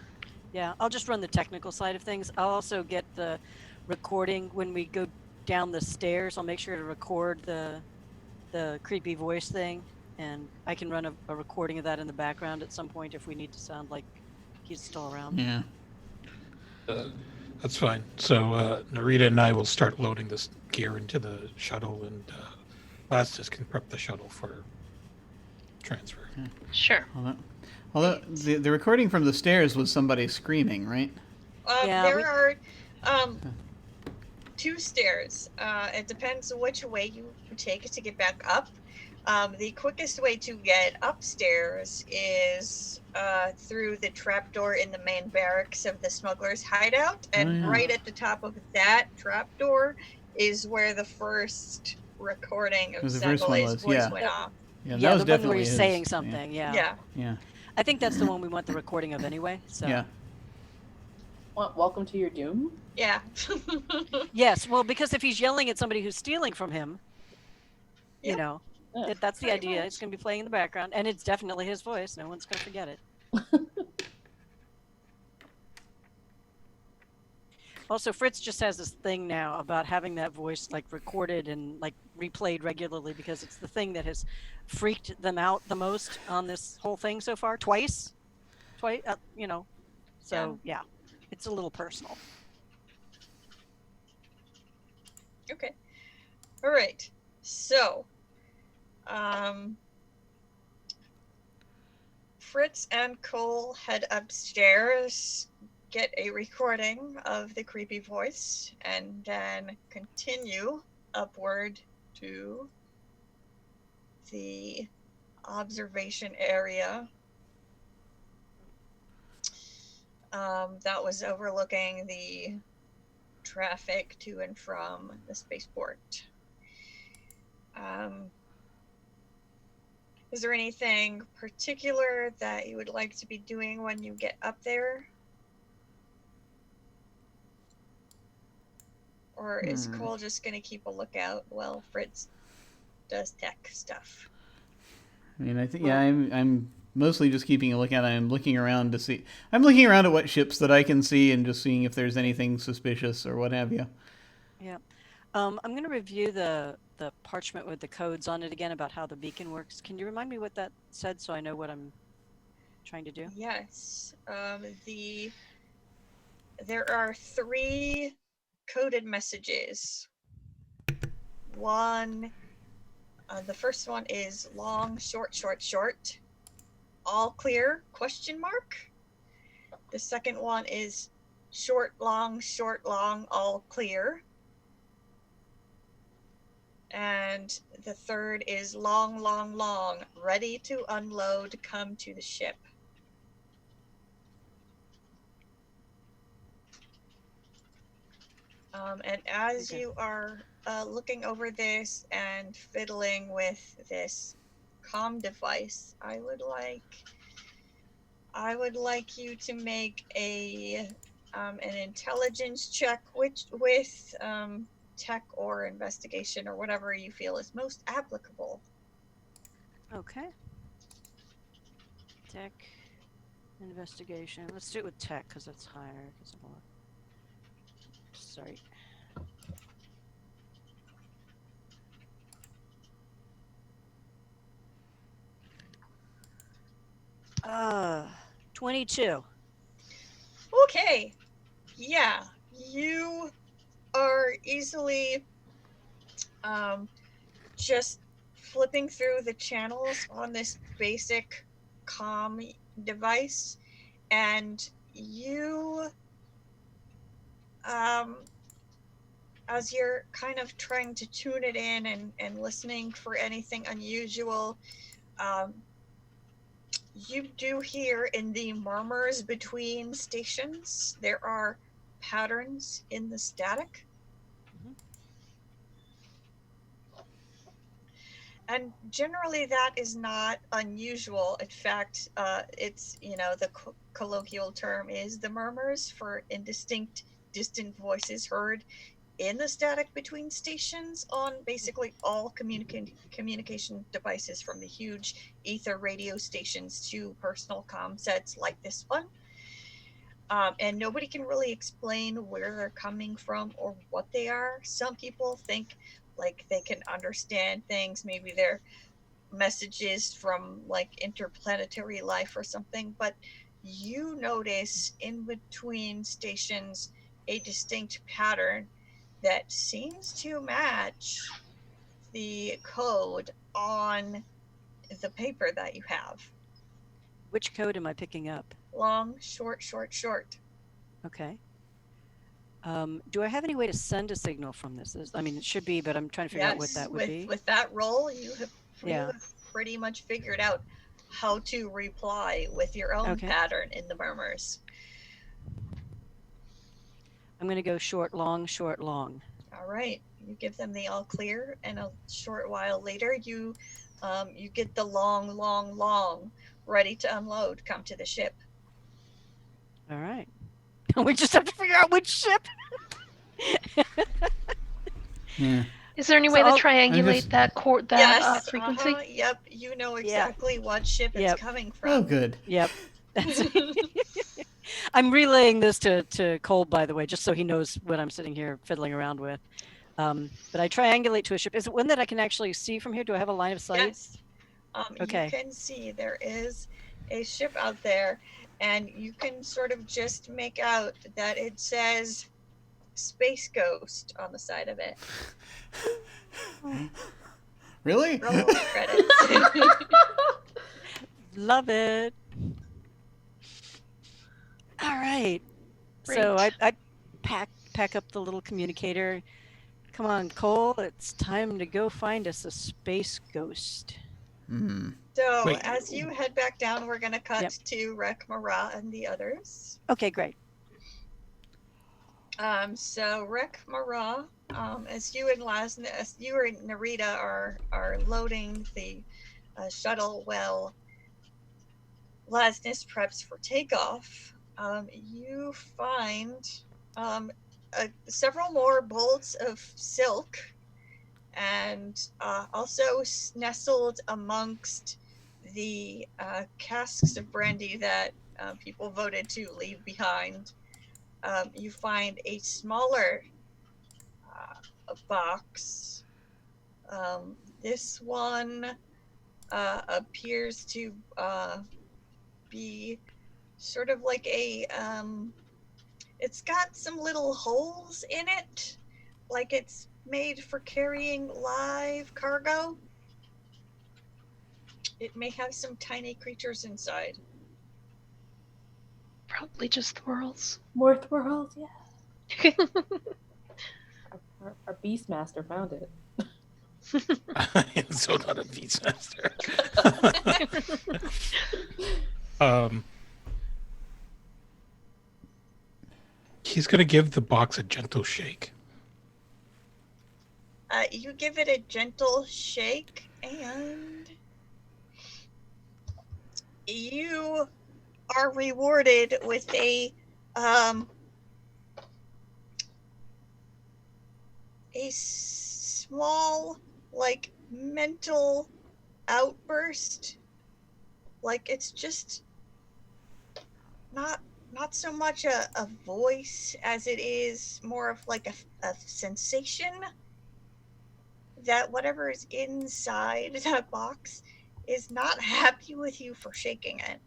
Yeah, I'll just run the technical side of things. I'll also get the recording when we go down the stairs. I'll make sure to record the creepy voice thing, and I can run a recording of that in the background at some point if we need to sound like he's still around. Yeah. that's fine. So Narita and I will start loading this gear into the shuttle, and Lastus can prep the shuttle for transfer. Sure. Although the recording from the stairs was somebody screaming, right? Yeah, There we- are 2 stairs. It depends which way you take to get back up. The quickest way to get upstairs is through the trapdoor in the main barracks of the smuggler's hideout, and Oh, yeah. right at the top of that trapdoor is where the first recording of Was the first one Zangale's was, voice yeah. went off. Yeah, that Yeah, was the one where definitely he's his. saying something. Yeah. Yeah. I think that's the one we want the recording of anyway. So. Yeah. Welcome to your doom. Yeah. Yes, well, because if he's yelling at somebody who's stealing from him, Yeah. you know, Yeah, that's the pretty idea. much. It's going to be playing in the background, and it's definitely his voice. No one's going to forget it. Also, Fritz just has this thing now about having that voice like recorded and like replayed regularly because it's the thing that has freaked them out the most on this whole thing so far. Twice, you know. So yeah, it's a little personal. Okay. All right. So, Fritz and Cole head upstairs, get a recording of the creepy voice, and then continue upward to the observation area. that was overlooking the traffic to and from the spaceport. Is there anything particular that you would like to be doing when you get up there? Or is Cole just going to keep a lookout while Fritz does tech stuff? I mean, I think I'm mostly just keeping a lookout. I'm looking around to see. I'm looking around at what ships that I can see and just seeing if there's anything suspicious or what have you. Yeah. I'm going to review the parchment with the codes on it again about how the beacon works. Can you remind me what that said so I know what I'm trying to do? Yes. There are 3 coded messages. One, the first one is long, short, short, short. All clear, question mark. The second one is short, long, all clear. And the third is long, ready to unload, come to the ship. And as you are looking over this and fiddling with this comm device, I would like you to make an intelligence check with tech or investigation or whatever you feel is most applicable. Okay. Tech, investigation. Let's do it with tech because that's higher. Sorry. 22. Okay. Yeah, you are easily just flipping through the channels on this basic comm device, and you as you're kind of trying to tune it in and listening for anything unusual, you do hear in the murmurs between stations, there are patterns in the static. Mm-hmm. And generally that is not unusual. In fact, it's, the colloquial term is the murmurs for indistinct, distant voices heard in the static between stations on basically all communication devices, from the huge ether radio stations to personal comm sets like this one. And nobody can really explain where they're coming from or what they are. Some people think like they can understand things, maybe they're messages from like interplanetary life or something, but you notice in between stations a distinct pattern that seems to match the code on the paper that you have. Which code am I picking up? Long, short, short, short. Okay. Do I have any way to send a signal from this? I mean, it should be, but I'm trying to figure out what that would be. With that roll, you have pretty much figured out how to reply with your own pattern in the murmurs. I'm going to go short, long, short, long. All right. You give them the all clear, and a short while later, you get the long, long, long, ready to unload, come to the ship. All right. We just have to figure out which ship. Yeah. Is there any way to triangulate that frequency? Yep, you know exactly what ship it's coming from. Oh, good. Yep. I'm relaying this to Cole, by the way, just so he knows what I'm sitting here fiddling around with. But I triangulate to a ship. Is it one that I can actually see from here? Do I have a line of sight? Yes. You can see there is a ship out there, and you can sort of just make out that it says Space Ghost on the side of it. Really? Roll credits. Love it. All right. Great. So I pack up the little communicator. Come on, Cole. It's time to go find us a space ghost. So Wait. as you head back down, we're going to cut Yep. to Rekmara and the others. Okay, great. So Rekmara, as you and Narita are loading the shuttle while Lasness preps for takeoff, you find several more bolts of silk, and also nestled amongst the casks of brandy that people voted to leave behind. You find a smaller box. This one appears to be sort of like a it's got some little holes in it, like it's made for carrying live cargo. It may have some tiny creatures inside. Probably just thwirls. More twirls, yeah. Our Beastmaster found it. I am so not a Beastmaster. He's going to give the box a gentle shake. You give it a gentle shake, and you are rewarded with a small, like, mental outburst. Like, it's just not so much a voice as it is more of like a sensation that whatever is inside that box is not happy with you for shaking it.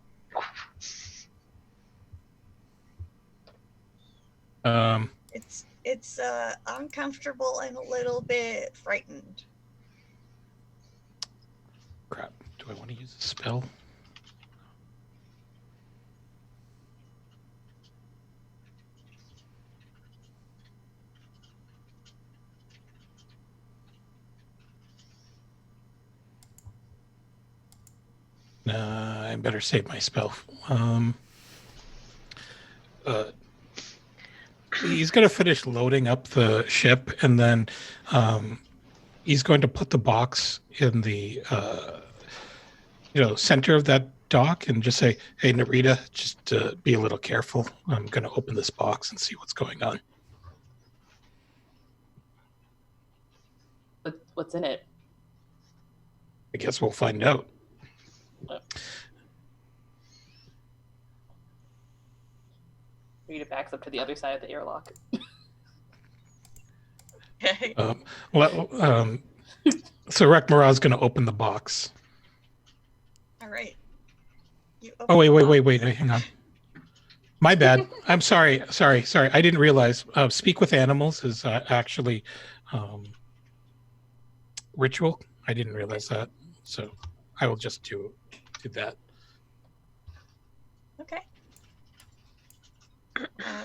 It's uncomfortable and a little bit frightened. Crap. Do I want to use a spell? I better save my spell. He's going to finish loading up the ship, and then he's going to put the box in the center of that dock and just say, "Hey, Narita, just be a little careful. I'm going to open this box and see what's going on." What's in it? I guess we'll find out. Rita backs up to the other side of the airlock. So Rekmara's going to open the box. All right. Oh, wait, hang on. My bad. I'm sorry. I didn't realize. Speak with animals is actually ritual. I didn't realize that. So I will just do that. Okay.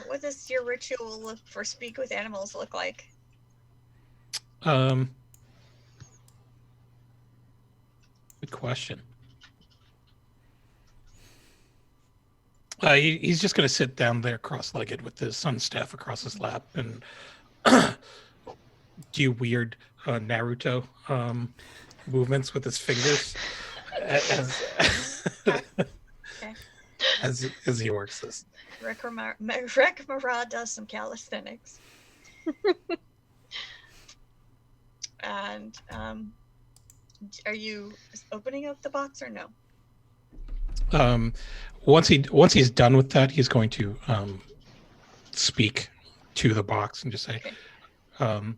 What does your ritual for speak with animals look like? Good question. He's just going to sit down there cross-legged with his sun staff across his lap and do weird Naruto movements with his fingers as he works this. Rekmara does some calisthenics. And are you opening up the box or no? Once he's done with that, he's going to speak to the box and just say, okay.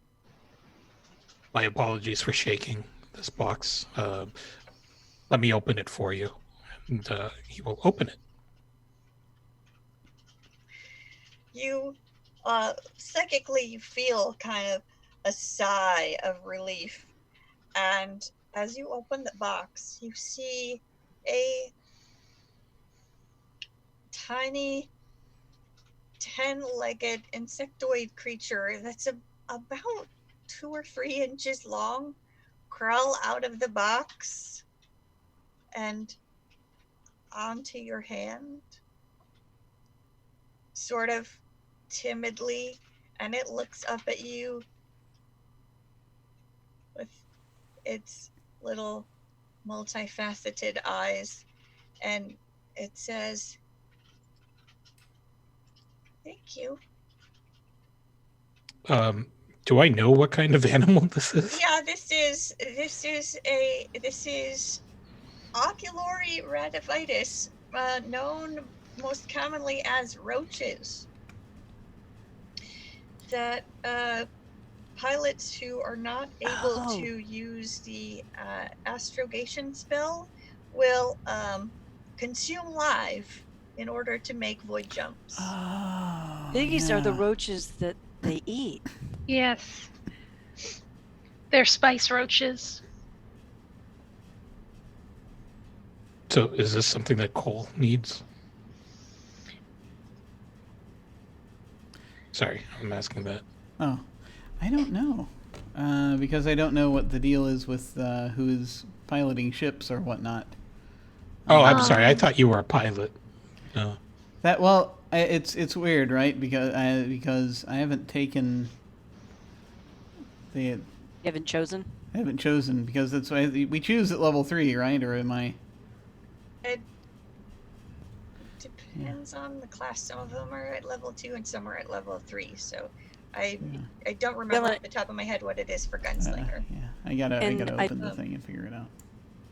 My apologies for shaking this box. Let me open it for you. And he will open it. You psychically you feel kind of a sigh of relief, and as you open the box, you see a tiny 10-legged insectoid creature that's about 2 or 3 inches long crawl out of the box and onto your hand, sort of timidly, and it looks up at you with its little multifaceted eyes, and it says, "Thank you." Do I know what kind of animal this is? Yeah, this is oculary radivitis, known most commonly as roaches. That pilots who are not able Oh. to use the astrogation spell will consume live in order to make void jumps. Oh, These are the yeah. roaches that they eat. Yes. They're spice roaches. So is this something that Cole needs? Sorry, I'm asking that. Oh, I don't know. Because I don't know what the deal is with who is piloting ships or whatnot. Oh, I'm sorry. I Um, thought you were a pilot. No. It's weird, right? Because I haven't taken the You haven't chosen? I haven't chosen because that's why we choose at level 3, right? Or am I? It depends on the class. Some of them are at level 2 and some are at level 3. So I don't remember Well, off the top of my head what it is for gunslinger. Yeah, I gotta And open the thing and figure it out.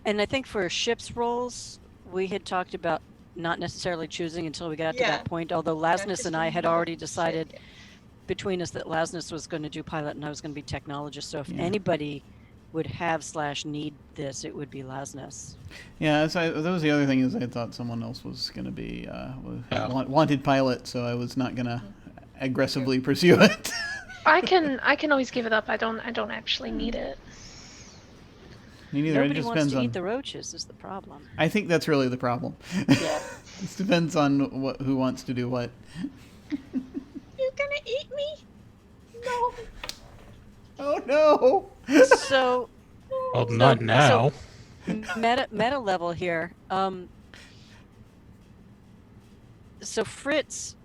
And I think for ship's rolls, we had talked about not necessarily choosing until we got to that point, although Lasness and I had already decided between us that Lasness was going to do pilot and I was going to be technologist. So if anybody would have / need this, it would be Lasness. Yeah, so that was the other thing is I thought someone else was going to be wanted pilot, so I was not going to aggressively pursue it. I can always give it up. I don't actually need it. Me neither. Nobody it just wants depends to on... eat the roaches is the problem. I think that's really the problem. Yeah. It depends on who wants to do what. You're gonna eat me? No. Oh no! So, Well, not now. meta level here. So Fritz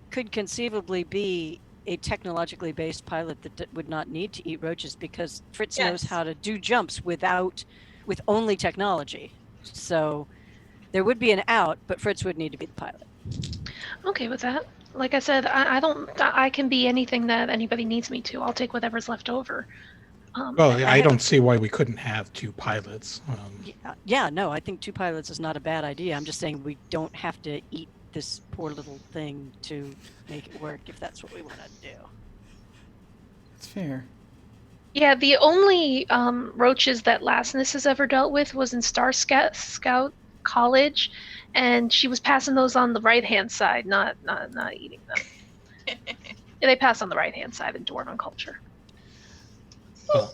could conceivably be a technologically based pilot that would not need to eat roaches because Fritz knows how to do jumps with only technology. So there would be an out, but Fritz would need to be the pilot. Okay with that. Like I said, I can be anything that anybody needs me to. I'll take whatever's left over. Well, I don't see why we couldn't have 2 pilots. No, I think 2 pilots is not a bad idea. I'm just saying we don't have to eat this poor little thing to make it work if that's what we want to do. It's fair. Yeah, the only roaches that Lasness has ever dealt with was in Star Scout College, and she was passing those on the right-hand side, not eating them. Yeah, they pass on the right-hand side in Dwarven culture. Well,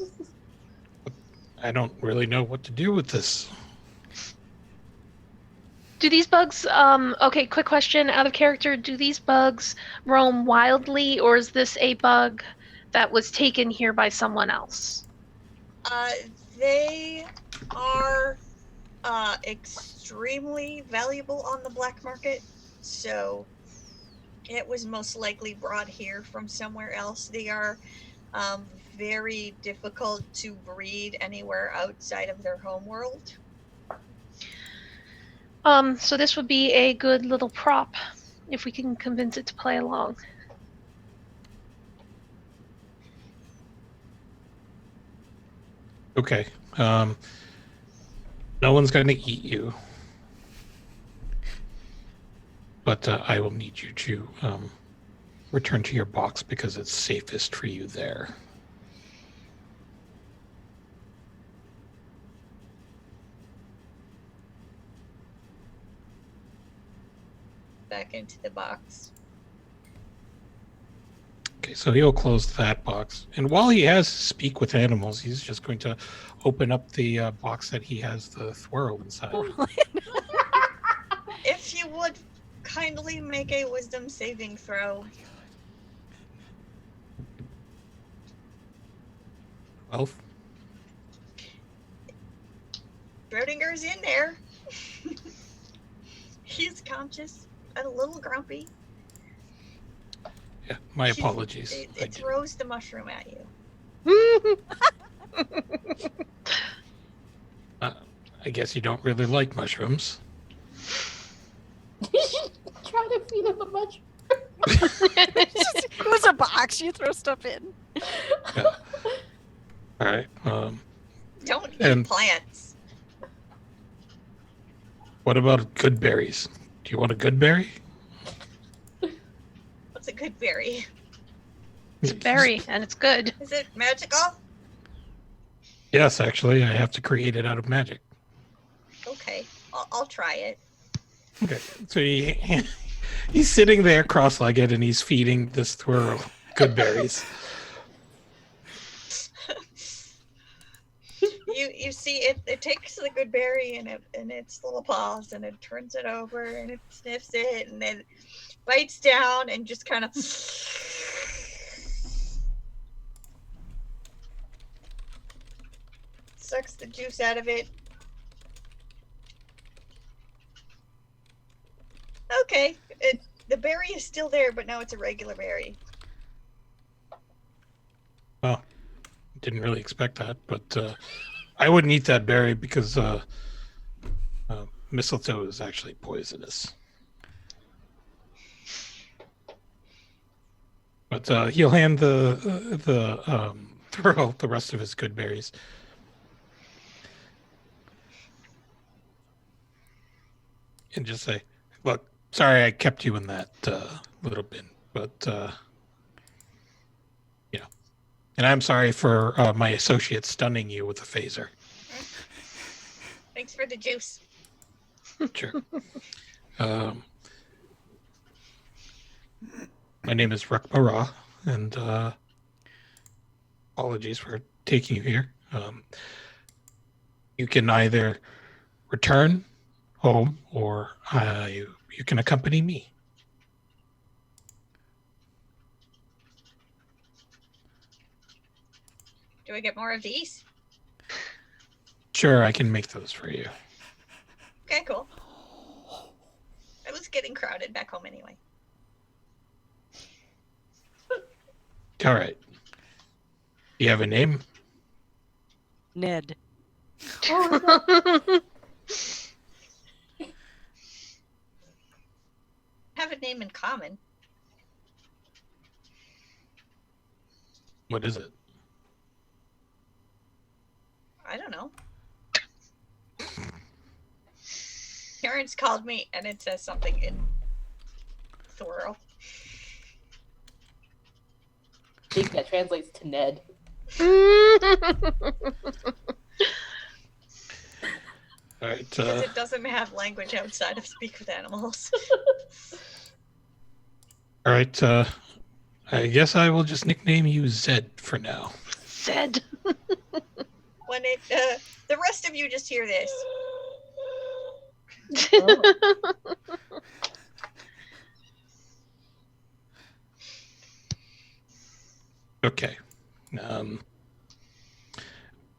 I don't really know what to do with this. Do these bugs, okay, quick question, out of character, do these bugs roam wildly, or is this a bug that was taken here by someone else? They are extremely valuable on the black market, so it was most likely brought here from somewhere else. They are very difficult to breed anywhere outside of their home world. So this would be a good little prop if we can convince it to play along. Okay. No one's going to eat you. But I will need you to return to your box because it's safest for you there. Back into the box. Okay, so he'll close that box. And while he has speak with animals, he's just going to open up the box that he has the thwirl inside. If you would kindly make a wisdom saving throw. 12. Schrodinger's in there. He's conscious and a little grumpy. Yeah, my apologies. It throws the mushroom at you. I guess you don't really like mushrooms. You should try to feed him a mushroom. It was a box. You throw stuff in. Yeah. All right. Don't eat And- plants. What about good berries? Do you want a good berry? What's a good berry? It's a berry, and it's good. Is it magical? Yes, actually, I have to create it out of magic. Okay, I'll try it. Okay, so he's sitting there cross-legged and he's feeding this squirrel good berries. You see it takes the good berry in its little paws and it turns it over and it sniffs it and then bites down and just kind of sucks the juice out of it. Okay, the berry is still there, but now it's a regular berry. Oh, didn't really expect that, but I wouldn't eat that berry because mistletoe is actually poisonous. But he'll hand the Thrall the rest of his good berries. And just say, look, sorry I kept you in that little bin, but you know, and I'm sorry for my associate stunning you with a phaser. Thanks for the juice. Sure. My name is Rekmara, and apologies for taking you here. You can either return home or you can accompany me. Do I get more of these? Sure, I can make those for you. Okay, cool. I was getting crowded back home anyway. All right. You have a name? Ned. Have a name in common. What is it? I don't know. Parents called me and it says something in Thorl. I think that translates to Ned. All right. Because it doesn't have language outside of Speak with Animals. All right. I guess I will just nickname you Zed for now. Zed. When the rest of you just hear this. Okay.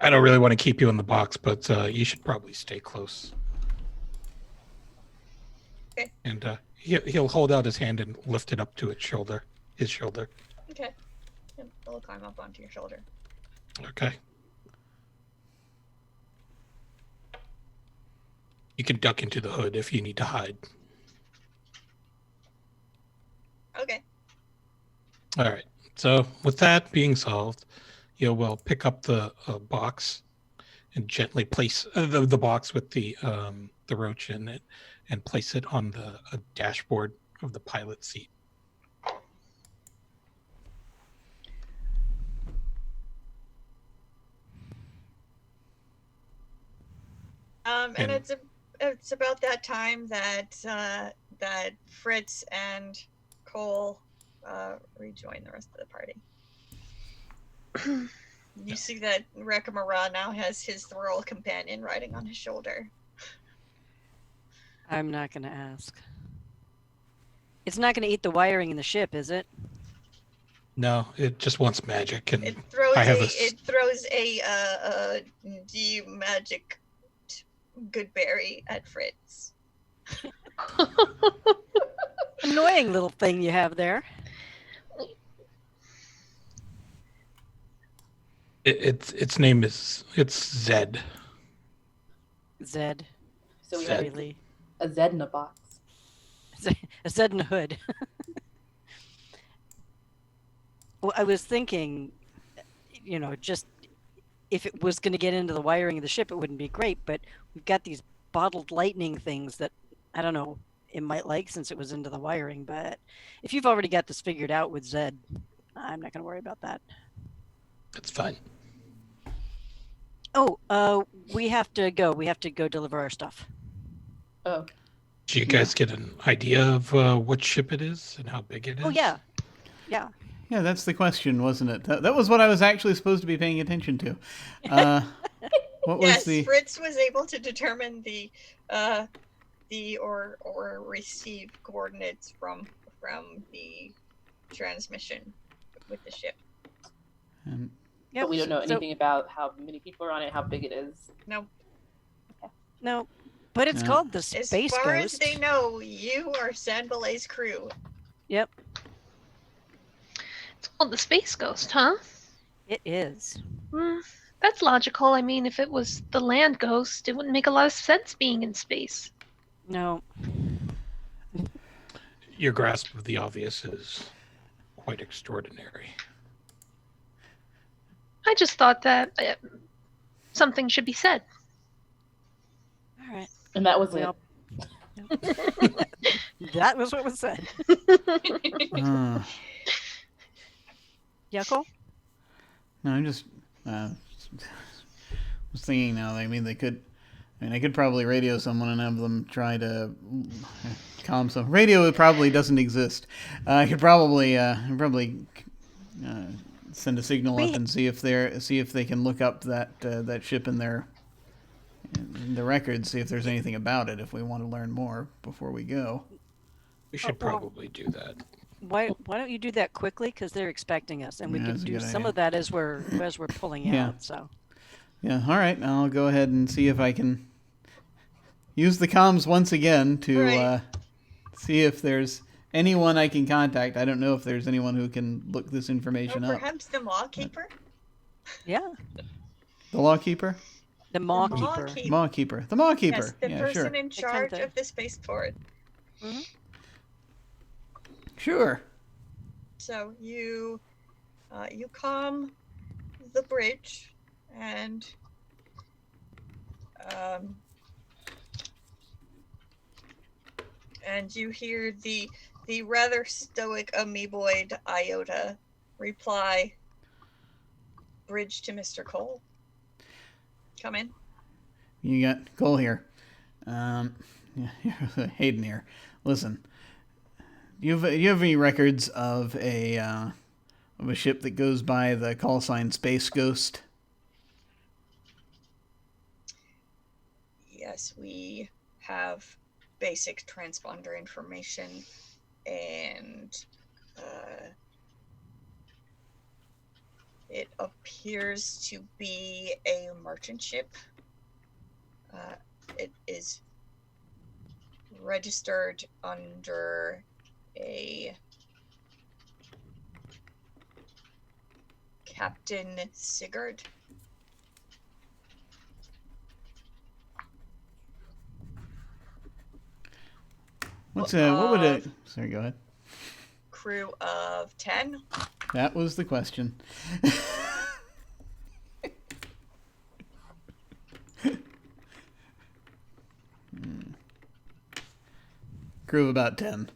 I don't really want to keep you in the box, but you should probably stay close. Okay. And he'll hold out his hand and lift it up to his shoulder. Okay. I'll climb up onto your shoulder. Okay. You can duck into the hood if you need to hide. Okay. All right. So with that being solved, you will pick up the box and gently place the box with the roach in it and place it on the dashboard of the pilot seat. And it's about that time that that Fritz and Cole rejoin the rest of the party. You see that Rekamara now has his Thrall companion riding on his shoulder. I'm not going to ask. It's not going to eat the wiring in the ship, is it? No, it just wants magic, and It throws I have a D magic Goodberry at Fritz. Annoying little thing you have there. Its name is Zed. Zed. So we Zed. have Really. a Zed in a box. A Zed in a hood. Well, I was thinking, just if it was going to get into the wiring of the ship, it wouldn't be great. But we've got these bottled lightning things that I don't know it might like since it was into the wiring. But if you've already got this figured out with Zed, I'm not going to worry about that. That's fine. Oh, we have to go. We have to go deliver our stuff. Oh, Do you guys get an idea of what ship it is and how big it is? Oh yeah. Yeah, that's the question, wasn't it? That was what I was actually supposed to be paying attention to. What was Yes, the... Fritz was able to determine or receive coordinates from the transmission with the ship. Yep. but we don't know so- anything about how many people are on it, how big it is. No, but it's Yeah. called the As Space far Ghost. as they know, you are Sandbalay's crew. Yep, It's called the Space Ghost, huh? it is. That's logical. I mean, if it was the Land Ghost, it wouldn't make a lot of sense being in space. No, Your grasp of the obvious is quite extraordinary. I just thought that something should be said. all right. And that was Well, that was what was said. Yeah, Cole? No, I'm just was thinking now. I mean, I could probably radio someone and have them try to calm some. Radio probably doesn't exist. I could probably send a signal up and see if they can look up that ship in the records, see if there's anything about it. If we want to learn more before we go, We should probably do that. Why don't you do that quickly? Because they're expecting us, and we Yeah, can that's a do good some idea. of that as we're pulling Yeah. out. So yeah. All right, I'll go ahead and see if I can use the comms once again to Right. see if there's anyone I can contact. I don't know if there's anyone who can look this information Or up. perhaps the Mawkeeper? yeah, The lawkeeper, the Mawkeeper. Mawkeeper, the Mawkeeper. Yes, the Yeah, person sure, in charge thing. of the spaceport. sure. So you calm the bridge and you hear the rather stoic amoeboid Iota reply, "Bridge to Mr. Cole. Come in." You got Cole here. Hayden here. Listen, you have any records of a ship that goes by the call sign Space Ghost? Yes, we have basic transponder information, and it appears to be a merchant ship. It is registered under a Captain Sigurd. What would it? Sorry, go ahead. Crew of 10. That was the question. Crew of about 10.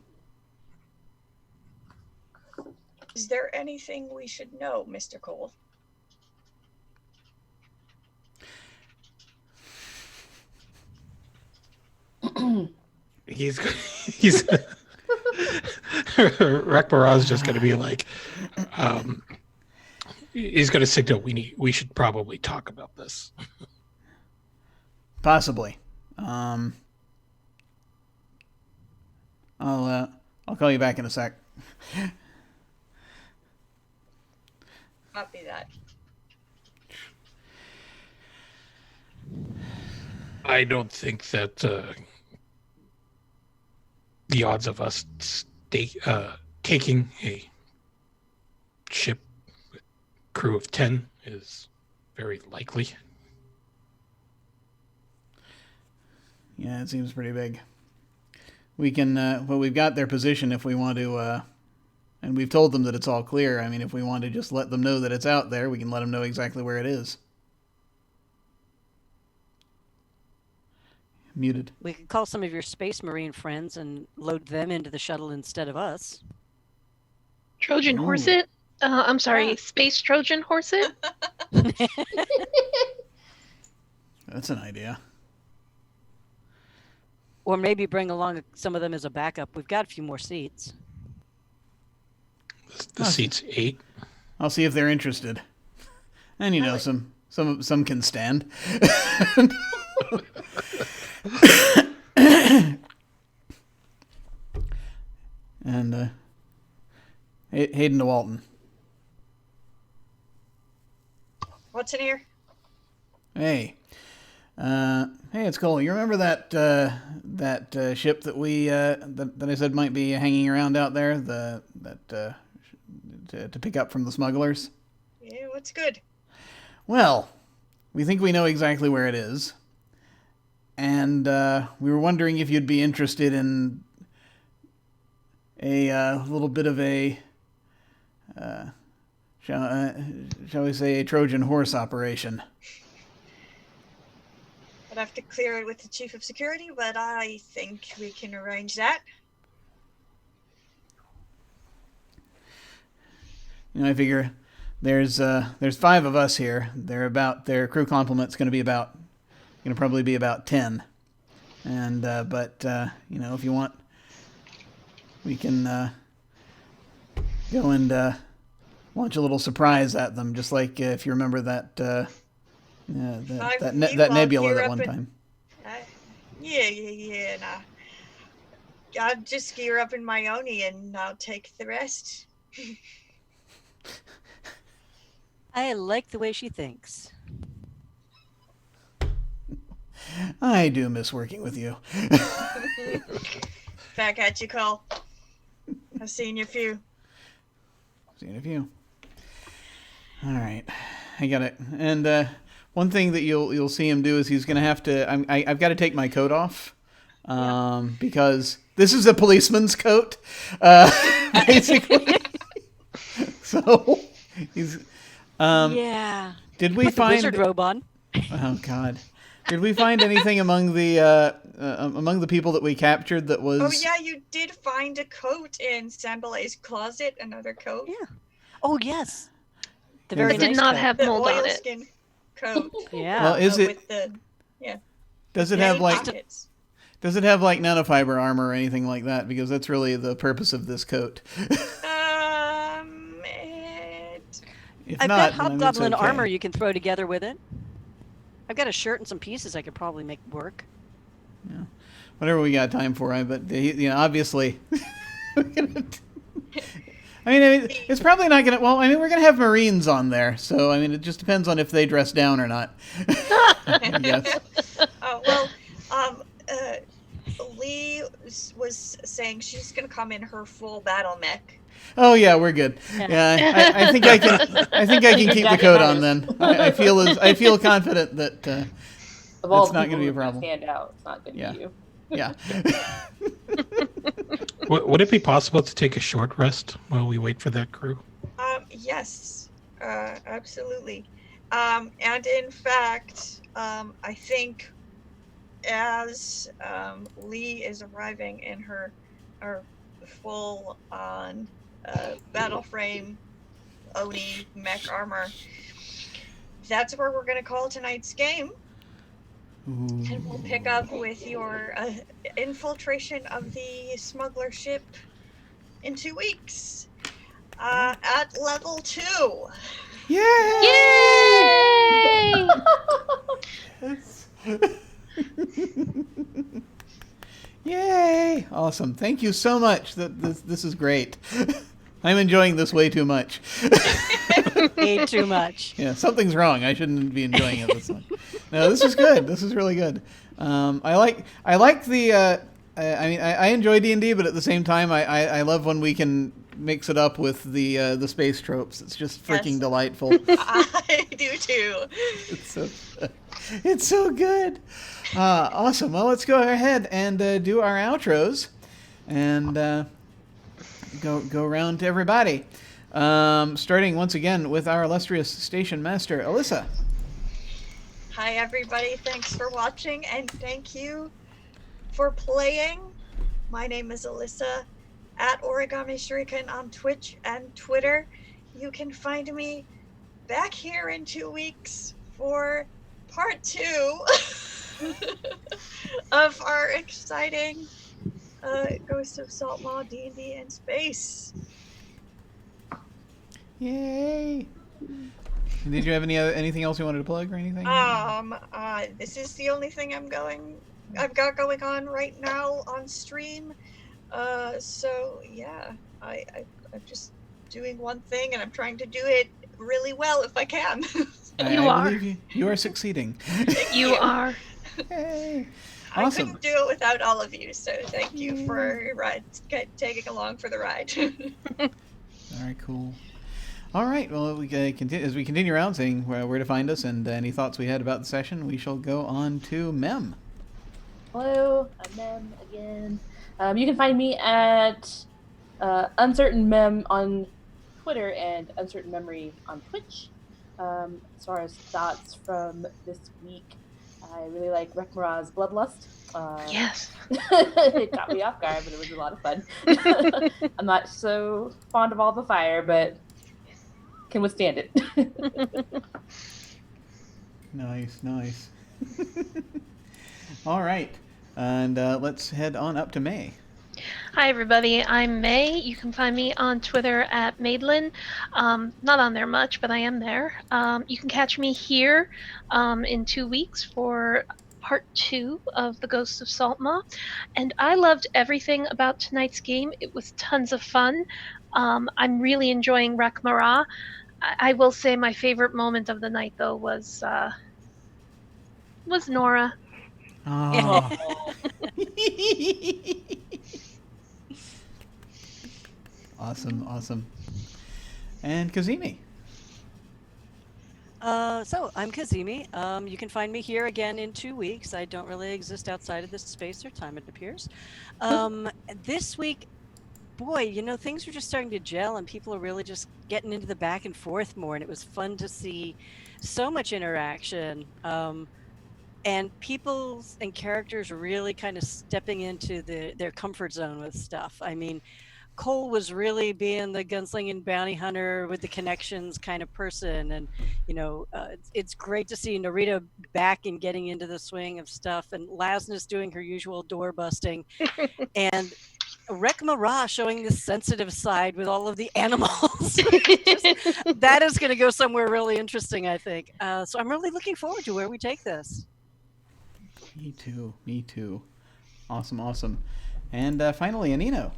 Is there anything we should know, Mr. Cole? He's Rekmaraz's just going to be like, he's going to signal we should probably talk about this. Possibly. I'll call you back in a sec. Copy that. I don't think that the odds of us taking a ship with a crew of 10 is very likely. Yeah, it seems pretty big. We can, well, we've got their position if we want to, and we've told them that it's all clear. I mean, if we want to just let them know that it's out there, we can let them know exactly where it is. Muted. We could call some of your Space Marine friends and load them into the shuttle instead of us. Trojan Ooh. horse it? I'm sorry, Yeah. space Trojan horse it? That's an idea. Or maybe bring along some of them as a backup. We've got a few more seats. The seat's 8. I'll see if they're interested. And you know, some can stand. And Hayden to Walton. What's in here? Hey, it's Cole. You remember that ship that we that I said might be hanging around out there? To pick up from the smugglers. Yeah, what's good? Well, we think we know exactly where it is, and we were wondering if you'd be interested in a little bit of a shall we say a Trojan horse operation. I'd have to clear it with the chief of security, but I think we can arrange that. You know, I figure there's 5 of us here. Their crew complement's going to probably be about 10. And but you know, if you want, we can go and launch a little surprise at them, just like if you remember that nebula that one time. Yeah. Nah. I'll just gear up in my Oni and I'll take the rest. I like the way she thinks. I do miss working with you. Back at you, Cole. I've seen you few. Seen a few. All right, I got it. And one thing that you'll see him do is he's going to have to. I've got to take my coat off, because this is a policeman's coat, basically. So he's. Yeah. Did we Put the find wizard robe on? Oh God! Did we find anything among the people that we captured that was? Oh yeah, you did find a coat in Sambalay's closet. Another coat. Yeah. Oh yes. The Yeah. very It did nice not coat. have The mold on it. oilskin coat. Yeah. Well, is it? With the Does it many have like? pockets. Does it have like nanofiber armor or anything like that? Because that's really the purpose of this coat. If I've not, got then it's hobgoblin okay. armor you can throw together with it. I've got a shirt and some pieces I could probably make work. Whatever we got time for, but you know, obviously. I mean, it's probably not gonna. Well, I mean, we're gonna have Marines on there, so I mean, it just depends on if they dress down or not. Yes. Lee was saying she's gonna come in her full battle mech. Oh yeah, we're good. Yeah, I think I can. I think I can keep the coat on then. I feel confident that Of all it's the not going to people be a who problem. Stand out. It's not going to Yeah. be you. Yeah. Would it be possible to take a short rest while we wait for that crew? Yes, absolutely. And in fact, I think as Lee is arriving in her full-on battle frame Oni mech armor, that's where we're going to call tonight's game. And we'll pick up with your infiltration of the smuggler ship in 2 weeks at level 2. Yay! Yay! Yay! Awesome. Thank you so much. This is great. I'm enjoying this way too much. Way too much. Yeah, something's wrong. I shouldn't be enjoying it this much. No, this is good. This is really good. I like the. I enjoy D&D, but at the same time, I love when we can mix it up with the space tropes. It's just freaking Yes. delightful. I do too. It's so good. Awesome. Well, let's go ahead and do our outros, and go around to everybody. Starting once again with our illustrious station master, Alyssa. Hi everybody, thanks for watching and thank you for playing. My name is Alyssa at Origami Shuriken on Twitch and Twitter. You can find me back here in 2 weeks for part 2 of our exciting Ghost of Saltmaw D&D in space. Yay! Did you have anything else you wanted to plug or anything? This is the only thing I've got going on right now on stream. So yeah, I'm just doing one thing and I'm trying to do it really well if I can. You I are. believe you are succeeding. You are. Hey. I Awesome. couldn't do it without all of you, so thank you for taking along for the ride. All right, cool. All right, well, as we continue around saying where to find us and any thoughts we had about the session, we shall go on to Mem. Hello, I'm Mem again. You can find me at Uncertain Mem on Twitter and Uncertain Memory on Twitch. As far as thoughts from this week, I really like Rekmara's Bloodlust. Yes. It got me off guard, but it was a lot of fun. I'm not so fond of all the fire, but can withstand it. Nice. All right, and let's head on up to May. Hi, everybody. I'm May. You can find me on Twitter at Madeline. Not on there much, but I am there. You can catch me here in 2 weeks for part 2 of The Ghost of Saltmaw. And I loved everything about tonight's game. It was tons of fun. I'm really enjoying Rekmara. I will say my favorite moment of the night, though, was Nora. Oh. Awesome. And Cazimi. So I'm Cazimi. You can find me here again in 2 weeks. I don't really exist outside of this space or time, it appears. This week, boy, things are just starting to gel and people are really just getting into the back and forth more. And it was fun to see so much interaction. And people and characters really kind of stepping into their comfort zone with stuff. I mean, Cole was really being the gunslinging bounty hunter with the connections kind of person. And, it's great to see Narita back and getting into the swing of stuff, and Lasness doing her usual door busting. And Rekmara showing this sensitive side with all of the animals. That is going to go somewhere really interesting, I think. So I'm really looking forward to where we take this. Me too. Awesome. And finally, Anino.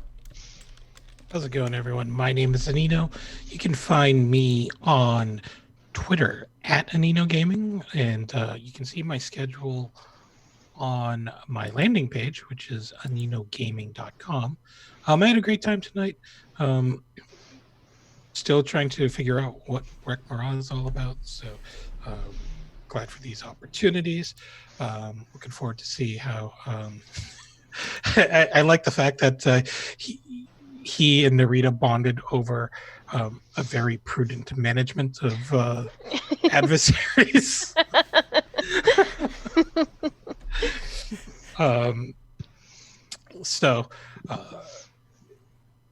How's it going, everyone? My name is Anino. You can find me on Twitter at Anino Gaming, and you can see my schedule on my landing page, which is aninogaming.com. I had a great time tonight. Still trying to figure out what Rekmara is all about, so glad for these opportunities. Looking forward to see how... I like the fact that he and Narita bonded over a very prudent management of adversaries. So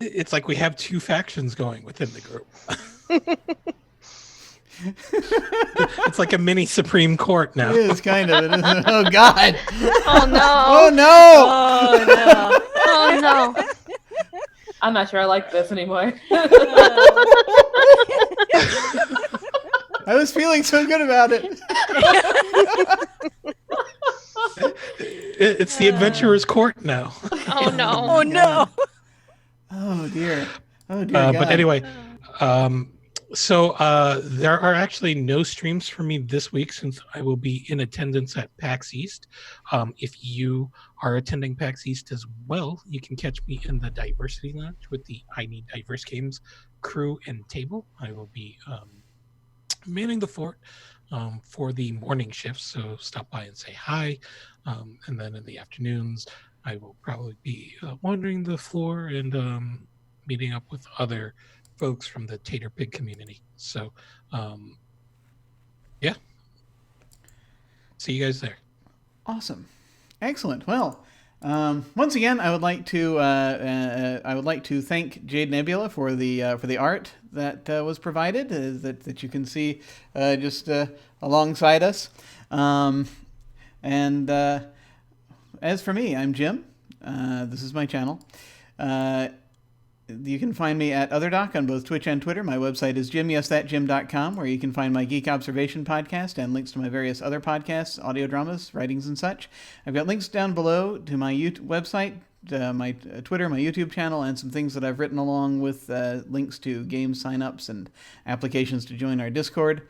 it's like we have two factions going within the group. It's like a mini Supreme Court now. It is kind of. It is. Oh God. Oh no. Oh no. Oh, no. Oh no. I'm not sure I like this anymore. I was feeling so good about it. It's the adventurer's court now. Oh no. Oh, no. Oh dear. God. But anyway, So there are actually no streams for me this week since I will be in attendance at PAX East. If you are attending PAX East as well, you can catch me in the Diversity Lounge with the I Need Diverse Games crew and table. I will be manning the fort for the morning shifts, so stop by and say hi. And then in the afternoons, I will probably be wandering the floor and meeting up with other folks from the Tater Pig community. So, yeah. See you guys there. Awesome. Excellent. Well, once again, I would like to thank Jade Nebula for the art that was provided, that you can see just alongside us. And as for me, I'm Jim. This is my channel. You can find me at OtherDoc on both Twitch and Twitter. My website is jimyesthatjim.com, where you can find my Geek Observation podcast and links to my various other podcasts, audio dramas, writings, and such. I've got links down below to my website, my Twitter, my YouTube channel, and some things that I've written along with links to game signups and applications to join our Discord.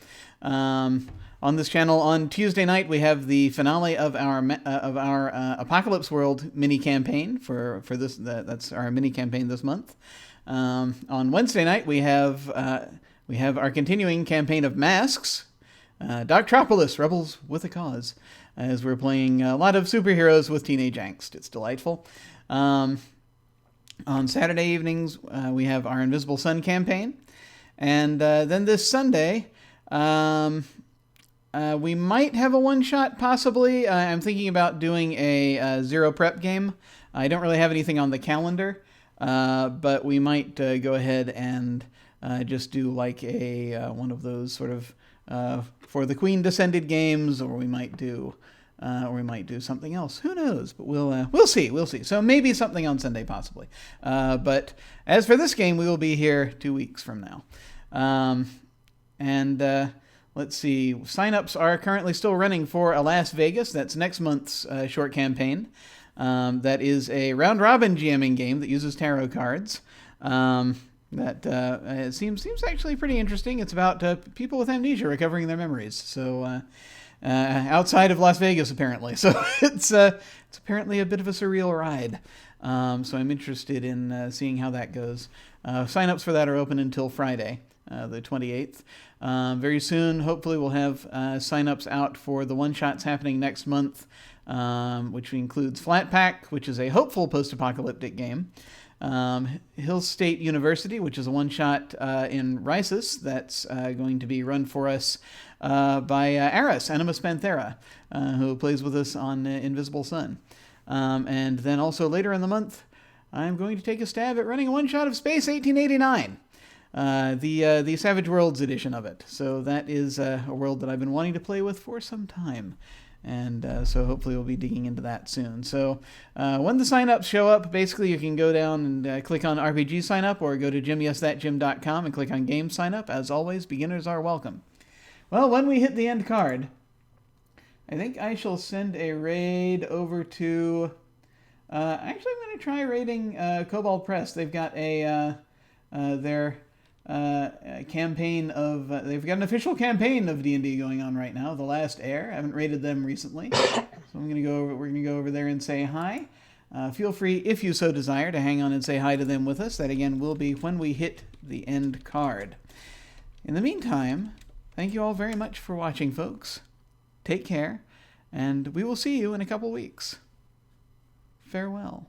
On this channel, on Tuesday night, we have the finale of our Apocalypse World mini campaign for this. That's our mini campaign this month. On Wednesday night, we have our continuing campaign of Masks, Doctropolis, Rebels with a Cause, as we're playing a lot of superheroes with teenage angst. It's delightful. On Saturday evenings, we have our Invisible Sun campaign, and then this Sunday. We might have a one-shot, possibly. I'm thinking about doing a zero prep game. I don't really have anything on the calendar, but we might go ahead and just do like a one of those sort of for the Queen Descended games, or we might do something else. Who knows? But we'll see. We'll see. So maybe something on Sunday, possibly. But as for this game, we will be here 2 weeks from now, let's see. Signups are currently still running for Las Vegas. That's next month's short campaign. That is a round-robin GMing game that uses tarot cards. It seems actually pretty interesting. It's about people with amnesia recovering their memories. So outside of Las Vegas, apparently. So it's apparently a bit of a surreal ride. So I'm interested in seeing how that goes. Signups for that are open until Friday, the 28th. Very soon, hopefully, we'll have signups out for the one-shots happening next month, which includes Flat Pack, which is a hopeful post-apocalyptic game, Hill State University, which is a one-shot in Rysis that's going to be run for us by Aris, Animus Panthera, who plays with us on Invisible Sun. And then also later in the month, I'm going to take a stab at running a one-shot of Space 1889. The Savage Worlds edition of it. So that is a world that I've been wanting to play with for some time. And so hopefully we'll be digging into that soon. So when the signups show up, basically you can go down and click on RPG sign up, or go to jimyesthatjim.com and click on game sign up. As always, beginners are welcome. Well, when we hit the end card, I think I shall send a raid over to... actually, I'm going to try raiding Cobalt Press. They've got their campaign of they've got an official campaign of D&D going on right now, The Last Heir. I haven't raided them recently, so we're gonna go over there and say hi. Feel free, if you so desire, to hang on and say hi to them with us. That again will be when we hit the end card. In the meantime, thank you all very much for watching, folks. Take care, and we will see you in a couple weeks. Farewell.